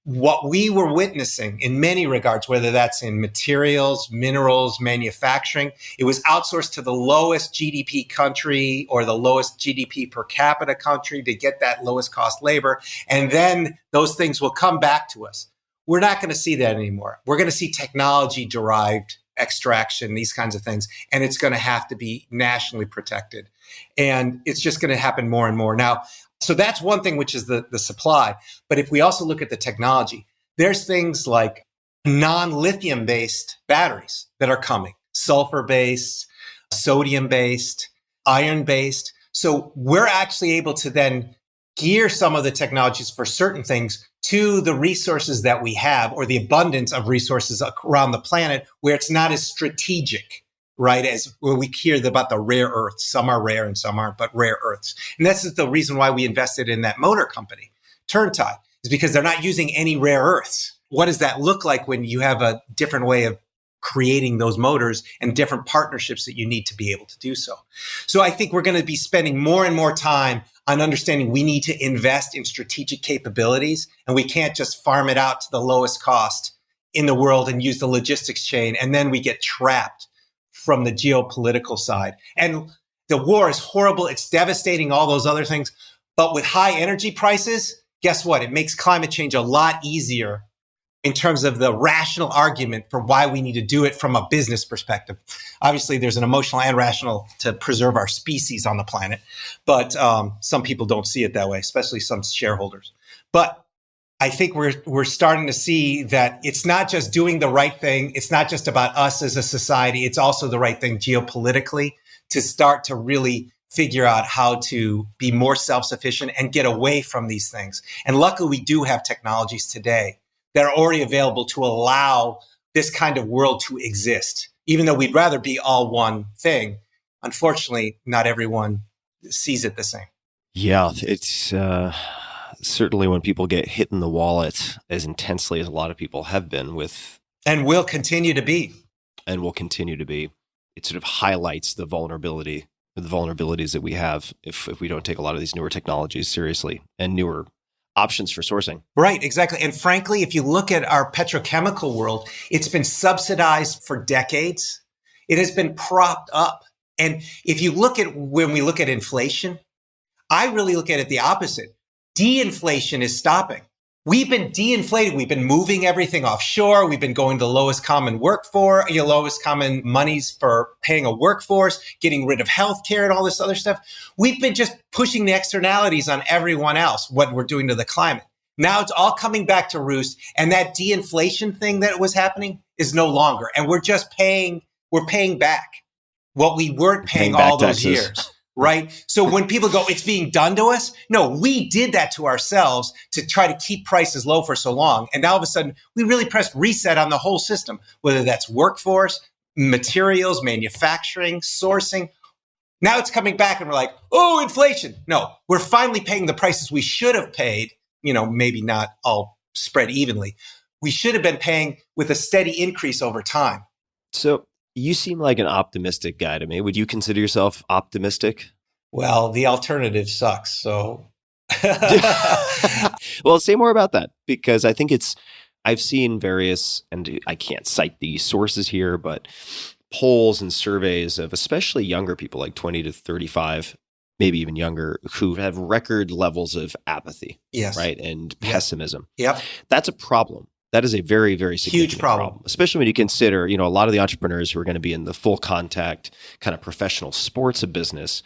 What we were witnessing in many regards, whether that's in materials, minerals, manufacturing, it was outsourced to the lowest GDP country or the lowest GDP per capita country to get that lowest cost labor. And then those things will come back to us. We're not going to see that anymore. We're going to see technology derived extraction, these kinds of things, and it's going to have to be nationally protected. And it's just going to happen more and more. Now, so that's one thing, which is the supply. But if we also look at the technology, there's things like non-lithium based batteries that are coming, sulfur based, sodium based, iron based. So we're actually able to then gear some of the technologies for certain things to the resources that we have or the abundance of resources around the planet where it's not as strategic, right? As where we hear about the rare earths. Some are rare and some aren't, but rare earths. And this is the reason why we invested in that motor company, Turntide, is because they're not using any rare earths. What does that look like when you have a different way of creating those motors and different partnerships that you need to be able to do so? So I think we're going to be spending more and more time on understanding we need to invest in strategic capabilities, and we can't just farm it out to the lowest cost in the world and use the logistics chain. And then we get trapped from the geopolitical side. And the war is horrible. It's devastating, all those other things. But with high energy prices, guess what? It makes climate change a lot easier in terms of the rational argument for why we need to do it from a business perspective. Obviously, there's an emotional and rational to preserve our species on the planet. But some people don't see it that way, especially some shareholders. But I think we're starting to see that it's not just doing the right thing. It's not just about us as a society. It's also the right thing geopolitically to start to really figure out how to be more self-sufficient and get away from these things. And luckily, we do have technologies today that are already available to allow this kind of world to exist, even though we'd rather be all one thing. Unfortunately, not everyone sees it the same. Yeah, it's certainly when people get hit in the wallet as intensely as a lot of people have been with, and will continue to be, it sort of highlights the vulnerabilities that we have if we don't take a lot of these newer technologies seriously and newer options for sourcing. Right, exactly. And frankly, if you look at our petrochemical world, it's been subsidized for decades. It has been propped up. And if you look at when we look at inflation, I really look at it the opposite. De-inflation is stopping. We've been de-inflated. We've been moving everything offshore. We've been going to lowest common workforce, lowest common monies for paying a workforce, getting rid of healthcare and all this other stuff. We've been just pushing the externalities on everyone else, what we're doing to the climate. Now it's all coming back to roost. And that de-inflation thing that was happening is no longer. And we're paying back what we weren't paying all those years. Right? So when people go, it's being done to us. No, we did that to ourselves to try to keep prices low for so long. And now all of a sudden, we really pressed reset on the whole system, whether that's workforce, materials, manufacturing, sourcing. Now it's coming back and we're like, oh, inflation. No, we're finally paying the prices we should have paid, maybe not all spread evenly. We should have been paying with a steady increase over time. So you seem like an optimistic guy to me. Would you consider yourself optimistic? Well, the alternative sucks. So, well, say more about that, because I think I've seen various, and I can't cite the sources here, but polls and surveys of especially younger people, like 20 to 35, maybe even younger, who have record levels of apathy, yes, right, and pessimism. Yep. That's a problem. That is a very, very significant huge problem, especially when you consider, a lot of the entrepreneurs who are going to be in the full contact kind of professional sports of business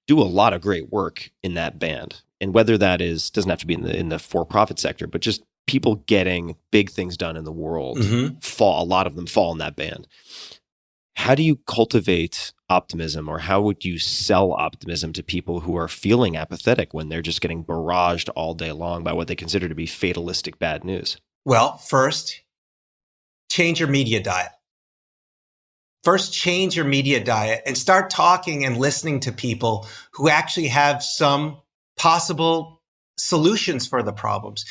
do a lot of great work in that band. And whether that doesn't have to be in the for-profit sector, but just people getting big things done in the world, a lot of them fall in that band. How do you cultivate optimism, or how would you sell optimism to people who are feeling apathetic when they're just getting barraged all day long by what they consider to be fatalistic bad news? Well, first, change your media diet. First, change your media diet and start talking and listening to people who actually have some possible solutions for the problems.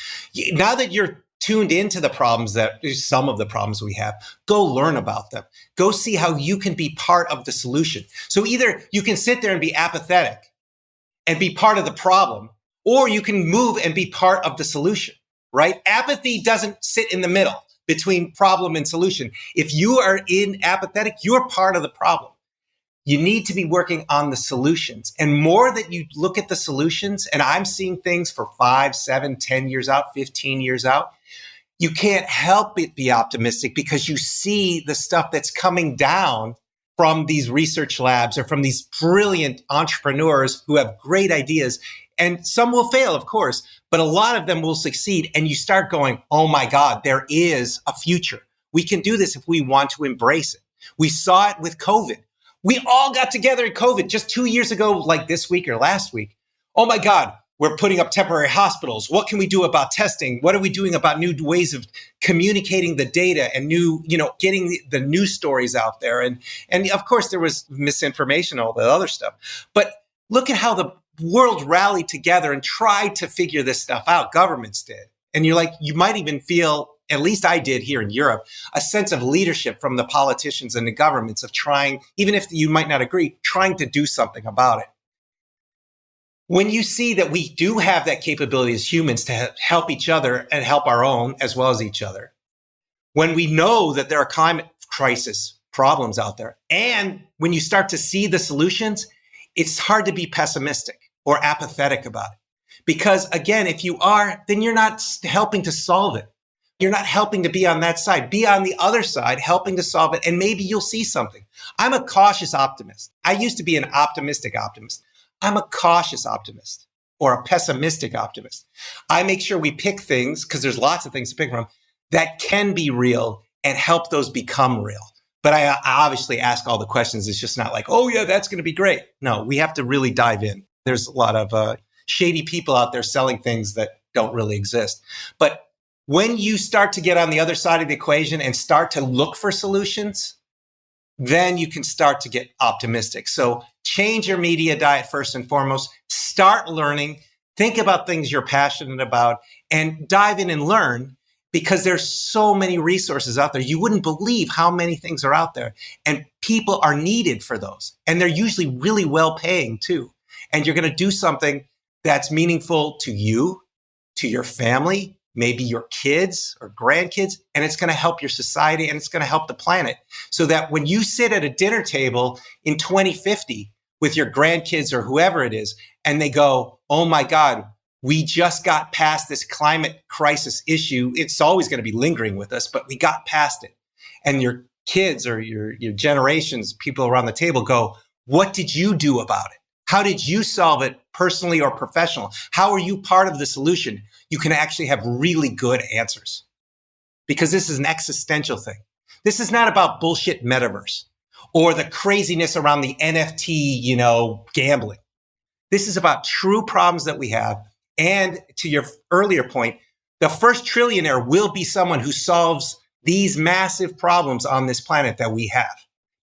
Now that you're tuned into the problems, some of the problems we have, go learn about them. Go see how you can be part of the solution. So either you can sit there and be apathetic and be part of the problem, or you can move and be part of the solution. Right? Apathy doesn't sit in the middle between problem and solution. If you are apathetic, you're part of the problem. You need to be working on the solutions. And more that you look at the solutions, and I'm seeing things for 5, 7, 10 years out, 15 years out, you can't help but be optimistic because you see the stuff that's coming down from these research labs or from these brilliant entrepreneurs who have great ideas. And some will fail, of course, but a lot of them will succeed. And you start going, oh my God, there is a future. We can do this if we want to embrace it. We saw it with COVID. We all got together in COVID just 2 years ago, like this week or last week. Oh my God, we're putting up temporary hospitals. What can we do about testing? What are we doing about new ways of communicating the data and getting the news stories out there? And of course, there was misinformation, all the other stuff. But look at how the world rallied together and tried to figure this stuff out. Governments did. And you might even feel, at least I did here in Europe, a sense of leadership from the politicians and the governments of trying, even if you might not agree, trying to do something about it. When you see that we do have that capability as humans to help each other and help our own as well as each other, when we know that there are climate crisis problems out there, and when you start to see the solutions, it's hard to be pessimistic or apathetic about it. Because again, if you are, then you're not helping to solve it. You're not helping to be on that side. Be on the other side, helping to solve it, and maybe you'll see something. I'm a cautious optimist. I used to be an optimistic optimist. I'm a cautious optimist or a pessimistic optimist. I make sure we pick things, because there's lots of things to pick from, that can be real and help those become real. But I obviously ask all the questions. It's just not like, oh yeah, that's going to be great. No, we have to really dive in. There's a lot of shady people out there selling things that don't really exist. But when you start to get on the other side of the equation and start to look for solutions, then you can start to get optimistic. So change your media diet first and foremost. Start learning. Think about things you're passionate about and dive in and learn, because there's so many resources out there. You wouldn't believe how many things are out there, and people are needed for those. And they're usually really well paying too. And you're going to do something that's meaningful to you, to your family, maybe your kids or grandkids, and it's going to help your society and it's going to help the planet. So that when you sit at a dinner table in 2050 with your grandkids or whoever it is, and they go, oh my God, we just got past this climate crisis issue. It's always going to be lingering with us, but we got past it. And your kids or your generations, people around the table go, what did you do about it? How did you solve it personally or professional? How are you part of the solution? You can actually have really good answers, because this is an existential thing. This is not about bullshit metaverse or the craziness around the NFT, gambling. This is about true problems that we have. And to your earlier point, the first trillionaire will be someone who solves these massive problems on this planet that we have.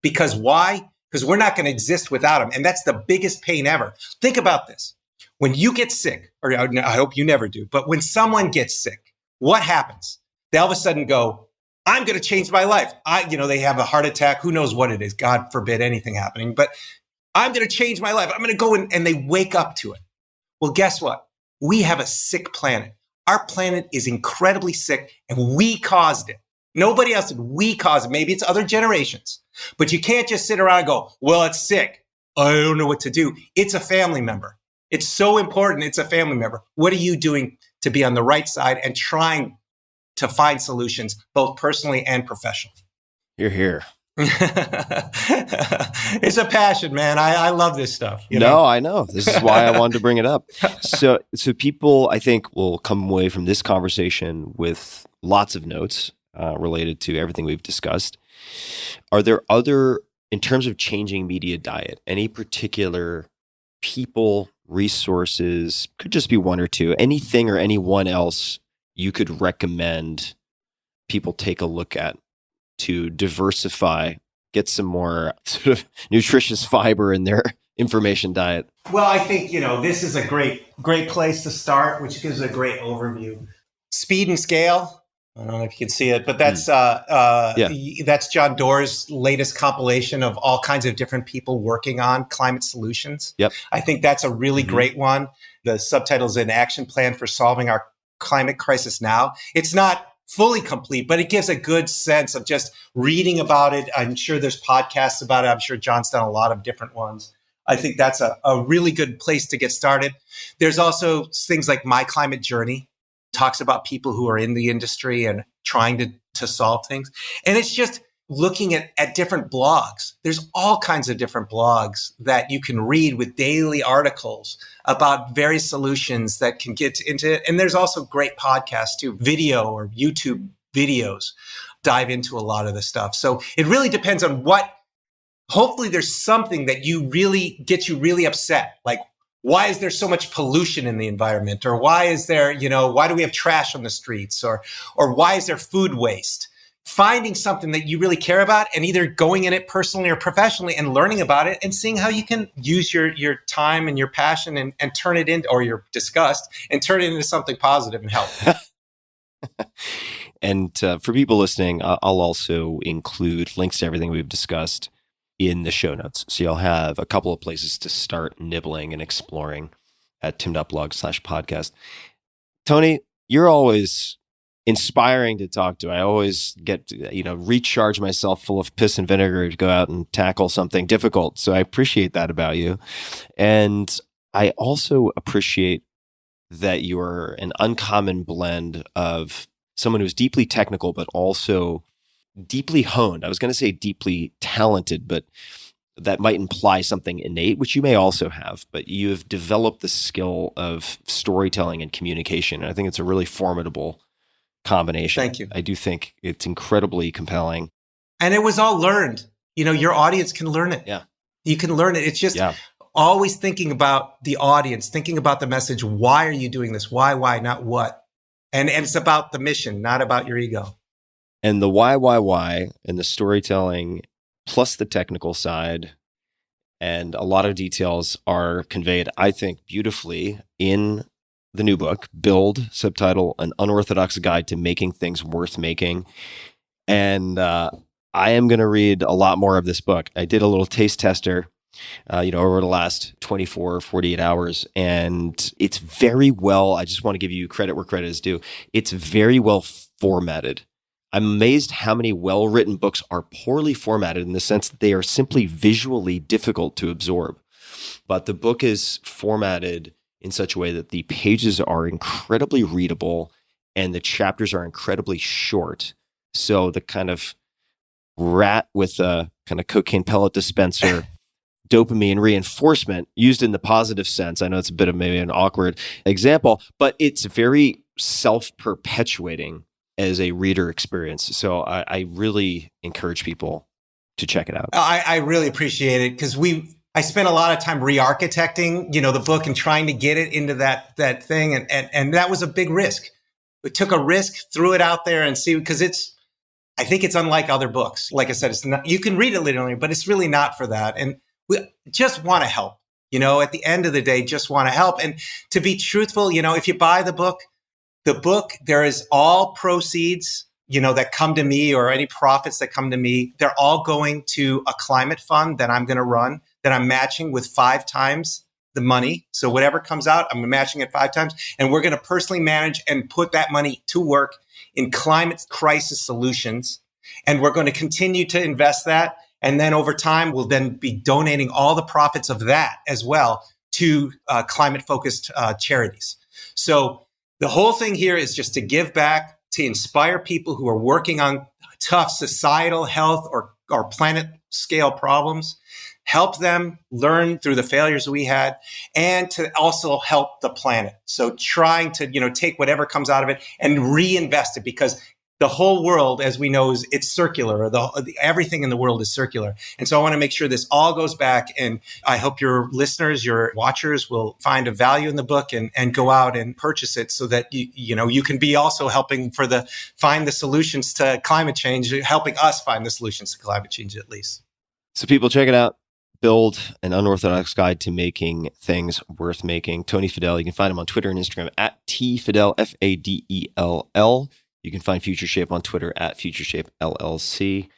Because why? Because we're not going to exist without them. And that's the biggest pain ever. Think about this. When you get sick, or I hope you never do, but when someone gets sick, what happens? They all of a sudden go, I'm going to change my life. They have a heart attack. Who knows what it is? God forbid anything happening. But I'm going to change my life. I'm going to go in, and they wake up to it. Well, guess what? We have a sick planet. Our planet is incredibly sick, and we caused it. Nobody else did. We caused it. Maybe it's other generations. But you can't just sit around and go, well, it's sick. I don't know what to do. It's a family member. It's so important. It's a family member. What are you doing to be on the right side and trying to find solutions, both personally and professionally? You're here. It's a passion, man. I love this stuff. No, I know. This is why I wanted to bring it up. So people, I think, will come away from this conversation with lots of notes related to everything we've discussed. Are there other, in terms of changing media diet, any particular people, resources, could just be one or two, anything or anyone else you could recommend people take a look at to diversify, get some more sort of nutritious fiber in their information diet? Well, I think, this is a great place to start, which gives a great overview. Speed and Scale. I don't know if you can see it, but that's John Doerr's latest compilation of all kinds of different people working on climate solutions. Yep. I think that's a really great one. The subtitle is An Action Plan for Solving Our Climate Crisis Now. It's not fully complete, but it gives a good sense of just reading about it. I'm sure there's podcasts about it. I'm sure John's done a lot of different ones. I think that's a really good place to get started. There's also things like My Climate Journey, talks about people who are in the industry and trying to solve things. And it's just looking at different blogs. There's all kinds of different blogs that you can read with daily articles about various solutions that can get into it. And there's also great podcasts too, video or YouTube videos dive into a lot of the stuff. So it really depends on hopefully there's something that gets you really upset. Like, why is there so much pollution in the environment? Or why is there, why do we have trash on the streets? Or why is there food waste? Finding something that you really care about and either going in it personally or professionally and learning about it and seeing how you can use your time and your passion and turn it into, or your disgust, and turn it into something positive and help. And for people listening, I'll also include links to everything we've discussed in the show notes. So you'll have a couple of places to start nibbling and exploring at tim.blog/podcast. Tony, you're always inspiring to talk to. I always get to, recharge myself full of piss and vinegar to go out and tackle something difficult. So I appreciate that about you. And I also appreciate that you're an uncommon blend of someone who's deeply technical, but also deeply honed. I was going to say deeply talented, but that might imply something innate, which you may also have, but you have developed the skill of storytelling and communication. And I think it's a really formidable combination. Thank you. I do think it's incredibly compelling. And it was all learned. Your audience can learn it. Yeah. You can learn it. It's just always thinking about the audience, thinking about the message. Why are you doing this? Why, not what? And it's about the mission, not about your ego. And the why, and the storytelling, plus the technical side, and a lot of details are conveyed, I think, beautifully in the new book, Build, subtitle, An Unorthodox Guide to Making Things Worth Making. And I am going to read a lot more of this book. I did a little taste tester, over the last 24 or 48 hours. And it's very well, I just want to give you credit where credit is due. It's very well formatted. I'm amazed how many well-written books are poorly formatted in the sense that they are simply visually difficult to absorb. But the book is formatted in such a way that the pages are incredibly readable and the chapters are incredibly short. So the kind of rat with a kind of cocaine pellet dispenser dopamine reinforcement used in the positive sense. I know it's a bit of maybe an awkward example, but it's very self-perpetuating as a reader experience. So I really encourage people to check it out. I really appreciate it because I spent a lot of time re-architecting, the book and trying to get it into that thing. And that was a big risk. We took a risk, threw it out there and see, because I think it's unlike other books. Like I said, it's not, you can read it literally, but it's really not for that. And we just want to help, at the end of the day, just want to help. And to be truthful, if you buy the book, there is all proceeds, that come to me or any profits that come to me. They're all going to a climate fund that I'm going to run, that I'm matching with 5 times the money. So whatever comes out, I'm matching it 5 times. And we're going to personally manage and put that money to work in climate crisis solutions. And we're going to continue to invest that. And then over time, we'll then be donating all the profits of that as well to climate-focused charities. So the whole thing here is just to give back, to inspire people who are working on tough societal health or planet scale problems, help them learn through the failures we had, and to also help the planet. So trying to, take whatever comes out of it and reinvest it, because the whole world, as we know, it's circular. Everything in the world is circular. And so I want to make sure this all goes back. And I hope your listeners, your watchers will find a value in the book and go out and purchase it so that, you can be also helping find the solutions to climate change, helping us find the solutions to climate change at least. So people, check it out. Build, An Unorthodox Guide to Making Things Worth Making. Tony Fadell. You can find him on Twitter and Instagram at @tfadell, Fadell. You can find Future Shape on Twitter at Future Shape LLC.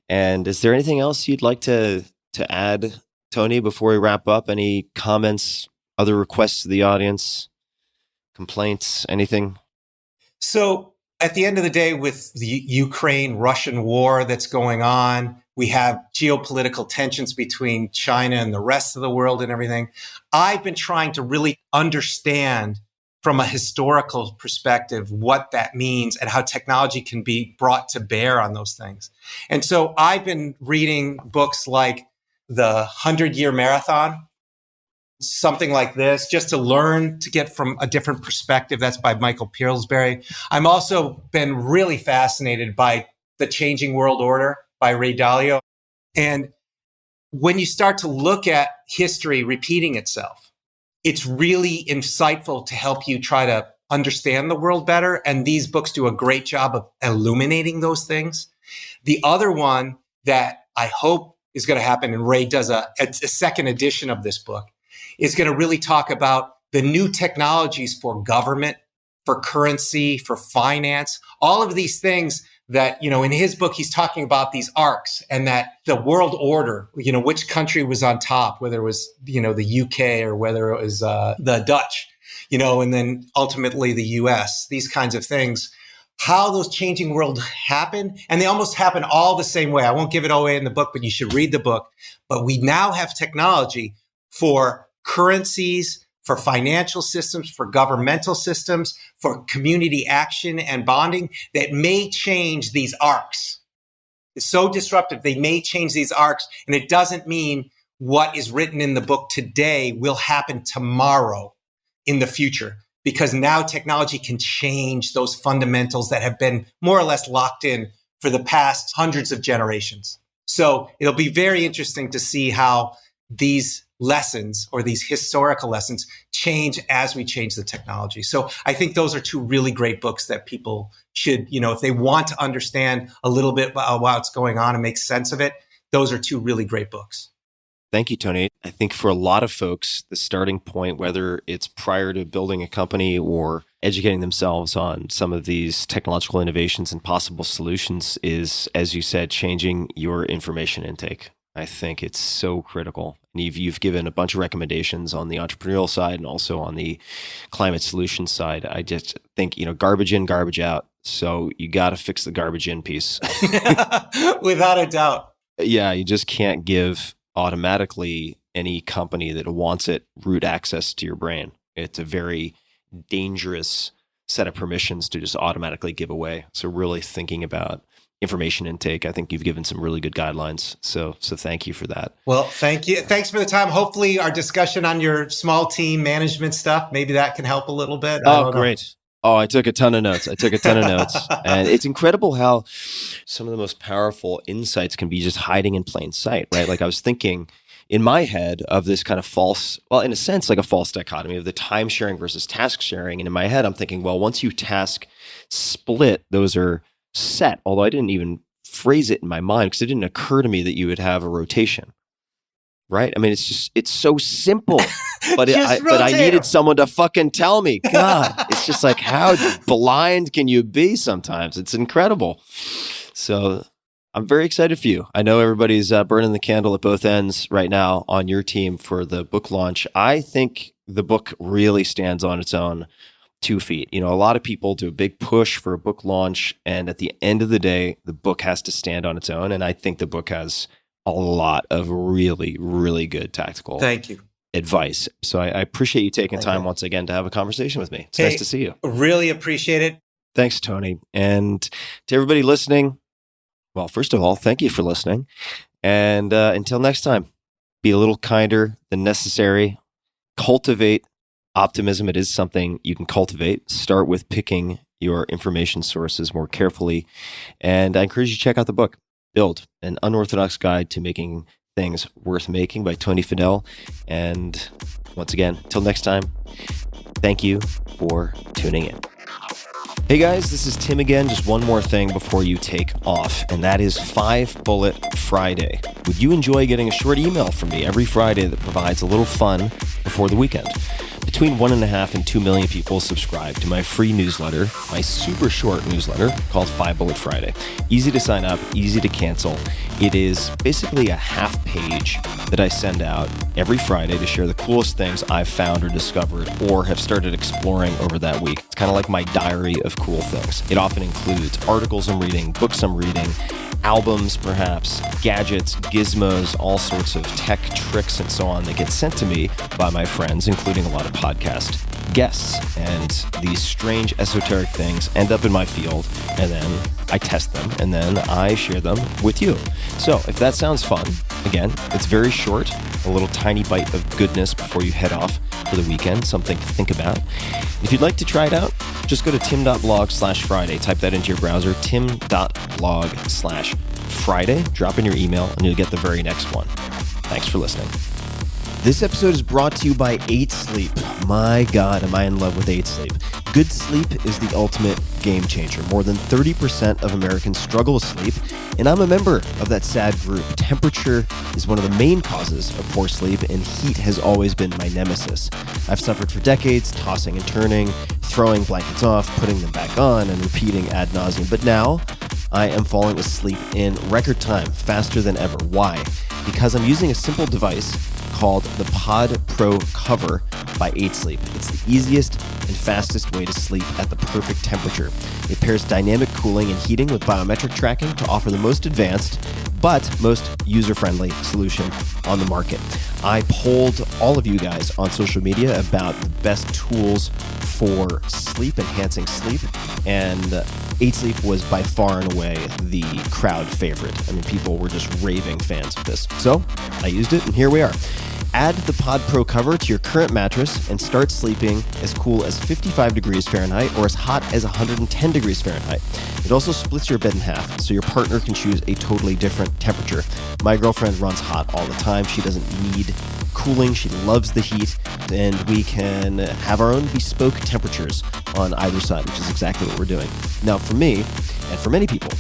And is there anything else you'd like to add, Tony, before we wrap up? Any comments, other requests to the audience, complaints, anything? So at the end of the day, with the Ukraine-Russian war that's going on, we have geopolitical tensions between China and the rest of the world and everything. I've been trying to really understand from a historical perspective what that means and how technology can be brought to bear on those things. And so I've been reading books like The 100-Year Marathon, something like this, just to learn, to get from a different perspective. That's by Michael Pillsbury. I'm also been really fascinated by The Changing World Order by Ray Dalio. And when you start to look at history repeating itself, it's really insightful to help you try to understand the world better. And these books do a great job of illuminating those things. The other one that I hope is going to happen, and Ray does a second edition of this book, is going to really talk about the new technologies for government, for currency, for finance, all of these things that, in his book, he's talking about these arcs and that the world order, which country was on top, whether it was, the UK or whether it was the Dutch, and then ultimately the US, these kinds of things, how those changing worlds happen. And they almost happen all the same way. I won't give it all away in the book, but you should read the book. But we now have technology for currencies, for financial systems, for governmental systems, for community action and bonding that may change these arcs. It's so disruptive. They may change these arcs. And it doesn't mean what is written in the book today will happen tomorrow in the future, because now technology can change those fundamentals that have been more or less locked in for the past hundreds of generations. So it'll be very interesting to see how these lessons or these historical lessons change as we change the technology. So I think those are 2 really great books that people should, if they want to understand a little bit about what's going on and make sense of it, those are 2 really great books. Thank you, Tony. I think for a lot of folks, the starting point, whether it's prior to building a company or educating themselves on some of these technological innovations and possible solutions, is, as you said, changing your information intake. I think it's so critical. And you've given a bunch of recommendations on the entrepreneurial side and also on the climate solution side. I just think, garbage in, garbage out. So you got to fix the garbage in piece. Without a doubt. Yeah, you just can't give automatically any company that wants it root access to your brain. It's a very dangerous set of permissions to just automatically give away. So really thinking about information intake, I think you've given some really good guidelines. So thank you for that. Well, thank you. Thanks for the time. Hopefully our discussion on your small team management stuff, maybe that can help a little bit. Oh, great. Oh, I took a ton of notes. And it's incredible how some of the most powerful insights can be just hiding in plain sight, right? Like I was thinking in my head of this kind of false, well, in a sense, like a false dichotomy of the time sharing versus task sharing. And in my head, I'm thinking, well, once you task split, those are set. Although I didn't even phrase it in my mind because it didn't occur to me that you would have a rotation. Right? I mean, it's so simple, but I needed someone to fucking tell me. God, it's just like, how blind can you be sometimes? It's incredible. So I'm very excited for you. I know everybody's burning the candle at both ends right now on your team for the book launch. I think the book really stands on its own 2 feet. A lot of people do a big push for a book launch, and at the end of the day, the book has to stand on its own. And I think the book has a lot of really, really good tactical advice. So I appreciate you taking time once again to have a conversation with me. It's nice to see you. Really appreciate it. Thanks, Tony. And to everybody listening, well, first of all, thank you for listening. And until next time, be a little kinder than necessary. Cultivate optimism. It is something you can cultivate. Start with picking your information sources more carefully. And I encourage you to check out the book, Build, an Unorthodox Guide to Making Things Worth Making by Tony Fadell. And once again, till next time, thank you for tuning in. Hey guys, this is Tim again. Just one more thing before you take off, and that is 5 Bullet Friday. Would you enjoy getting a short email from me every Friday that provides a little fun before the weekend? Between 1.5 and 2 million people subscribe to my free newsletter, my super short newsletter called 5 Bullet Friday. Easy to sign up, easy to cancel. It is basically a half page that I send out every Friday to share the coolest things I've found or discovered or have started exploring over that week. It's kind of like my diary of cool things. It often includes articles I'm reading, books I'm reading, albums perhaps, gadgets, gizmos, all sorts of tech tricks and so on that get sent to me by my friends, including a lot of podcast guests. And these strange esoteric things end up in my field, and then I test them, and then I share them with you. So if that sounds fun, again, it's very short, a little tiny bite of goodness before you head off for the weekend, something to think about. If you'd like to try it out, just go to tim.blog/Friday. Type that into your browser, tim.blog/Friday. Drop in your email, and you'll get the very next one. Thanks for listening. This episode is brought to you by 8 Sleep. My God, am I in love with 8 Sleep. Good sleep is the ultimate game changer. More than 30% of Americans struggle with sleep, and I'm a member of that sad group. Temperature is one of the main causes of poor sleep, and heat has always been my nemesis. I've suffered for decades, tossing and turning, throwing blankets off, putting them back on, and repeating ad nauseum. But now, I am falling asleep in record time, faster than ever. Why? Because I'm using a simple device called the Pod Pro Cover by 8 Sleep. It's the easiest and fastest way to sleep at the perfect temperature. It pairs dynamic cooling and heating with biometric tracking to offer the most advanced but most user-friendly solution on the market. I polled all of you guys on social media about the best tools for sleep, enhancing sleep, and 8 Sleep was by far and away the crowd favorite. I mean, people were just raving fans of this. So I used it, and here we are. Add the Pod Pro Cover to your current mattress and start sleeping as cool as 55 degrees Fahrenheit or as hot as 110 degrees Fahrenheit. It also splits your bed in half, so your partner can choose a totally different temperature. My girlfriend runs hot all the time. She doesn't need cooling. She loves the heat, and we can have our own bespoke temperatures on either side, which is exactly what we're doing. Now, for me, and for many people,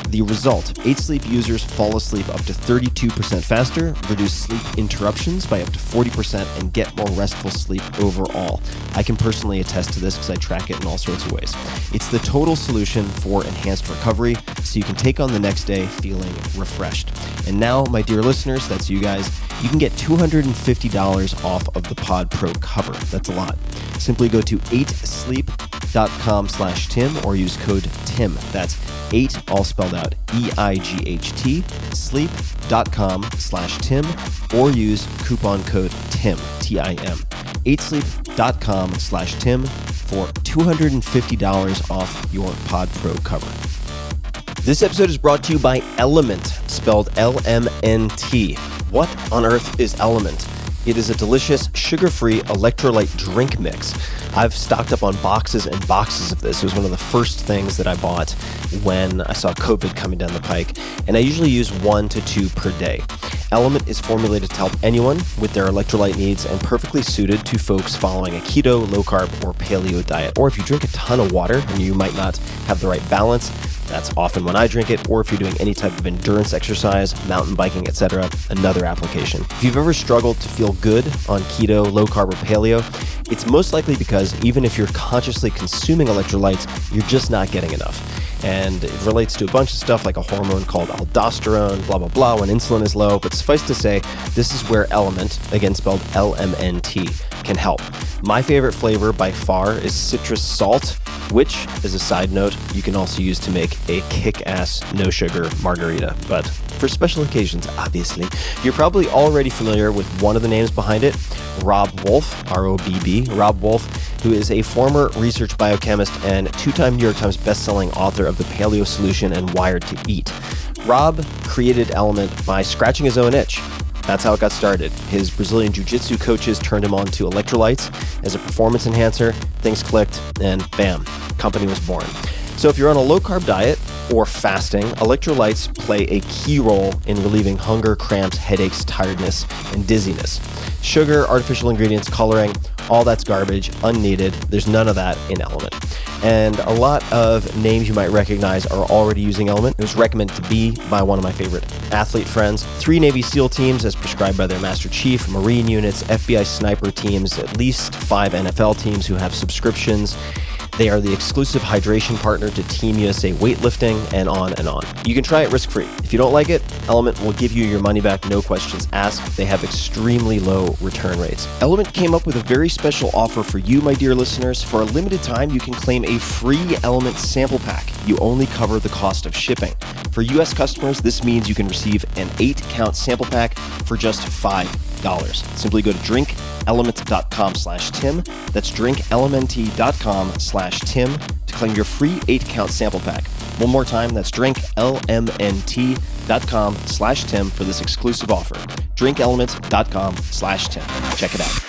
The result, 8 Sleep users fall asleep up to 32% faster, reduce sleep interruptions by up to 40%, and get more restful sleep overall. I can personally attest to this because I track it in all sorts of ways. It's the total solution for enhanced recovery, so you can take on the next day feeling refreshed. And now, my dear listeners, that's you guys, you can get $250 off of the Pod Pro cover. That's a lot. Simply go to 8sleep.com/Tim or use code TIM. That's 8, all spelled out, EIGHT, sleep.com/Tim, or use coupon code TIM, TIM. 8sleep.com/Tim for $250 off your Pod Pro cover. This episode is brought to you by Element, spelled LMNT. What on earth is Element? It is a delicious, sugar-free electrolyte drink mix. I've stocked up on boxes and boxes of this. It was one of the first things that I bought when I saw COVID coming down the pike, and I usually use 1 to 2 per day. Element is formulated to help anyone with their electrolyte needs and perfectly suited to folks following a keto, low-carb, or paleo diet. Or if you drink a ton of water and you might not have the right balance, that's often when I drink it, or if you're doing any type of endurance exercise, mountain biking, etc., another application. If you've ever struggled to feel good on keto, low carb, or paleo, it's most likely because even if you're consciously consuming electrolytes, you're just not getting enough. And it relates to a bunch of stuff like a hormone called aldosterone, blah, blah, blah, when insulin is low. But suffice to say, this is where Element, again spelled LMNT, can help. My favorite flavor by far is citrus salt, which, as a side note, you can also use to make a kick-ass no-sugar margarita. But for special occasions, obviously. You're probably already familiar with one of the names behind it, Robb Wolf, R-O-B-B, Robb Wolf, who is a former research biochemist and 2-time New York Times bestselling author of The Paleo Solution and Wired to Eat. Robb created Element by scratching his own itch. That's how it got started. His Brazilian jiu-jitsu coaches turned him on to electrolytes as a performance enhancer, things clicked, and bam, company was born. So if you're on a low-carb diet or fasting, electrolytes play a key role in relieving hunger, cramps, headaches, tiredness, and dizziness. Sugar, artificial ingredients, coloring, all that's garbage, unneeded. There's none of that in Element. And a lot of names you might recognize are already using Element. It was recommended to me by one of my favorite athlete friends. 3 Navy SEAL teams as prescribed by their Master Chief, Marine units, FBI sniper teams, at least 5 NFL teams who have subscriptions. They are the exclusive hydration partner to Team USA weightlifting, and on and on. You can try it risk-free. If you don't like it, Element will give you your money back, no questions asked. They have extremely low return rates. Element came up with a very special offer for you, my dear listeners. For a limited time, you can claim a free Element sample pack. You only cover the cost of shipping. For U.S. customers, this means you can receive an 8-count sample pack for just $5. Simply go to drinkelement.com/Tim. That's drinkelement.com/Tim to claim your free 8-count sample pack. One more time, that's drinkelement.com/Tim for this exclusive offer. drinkelement.com/Tim. Check it out.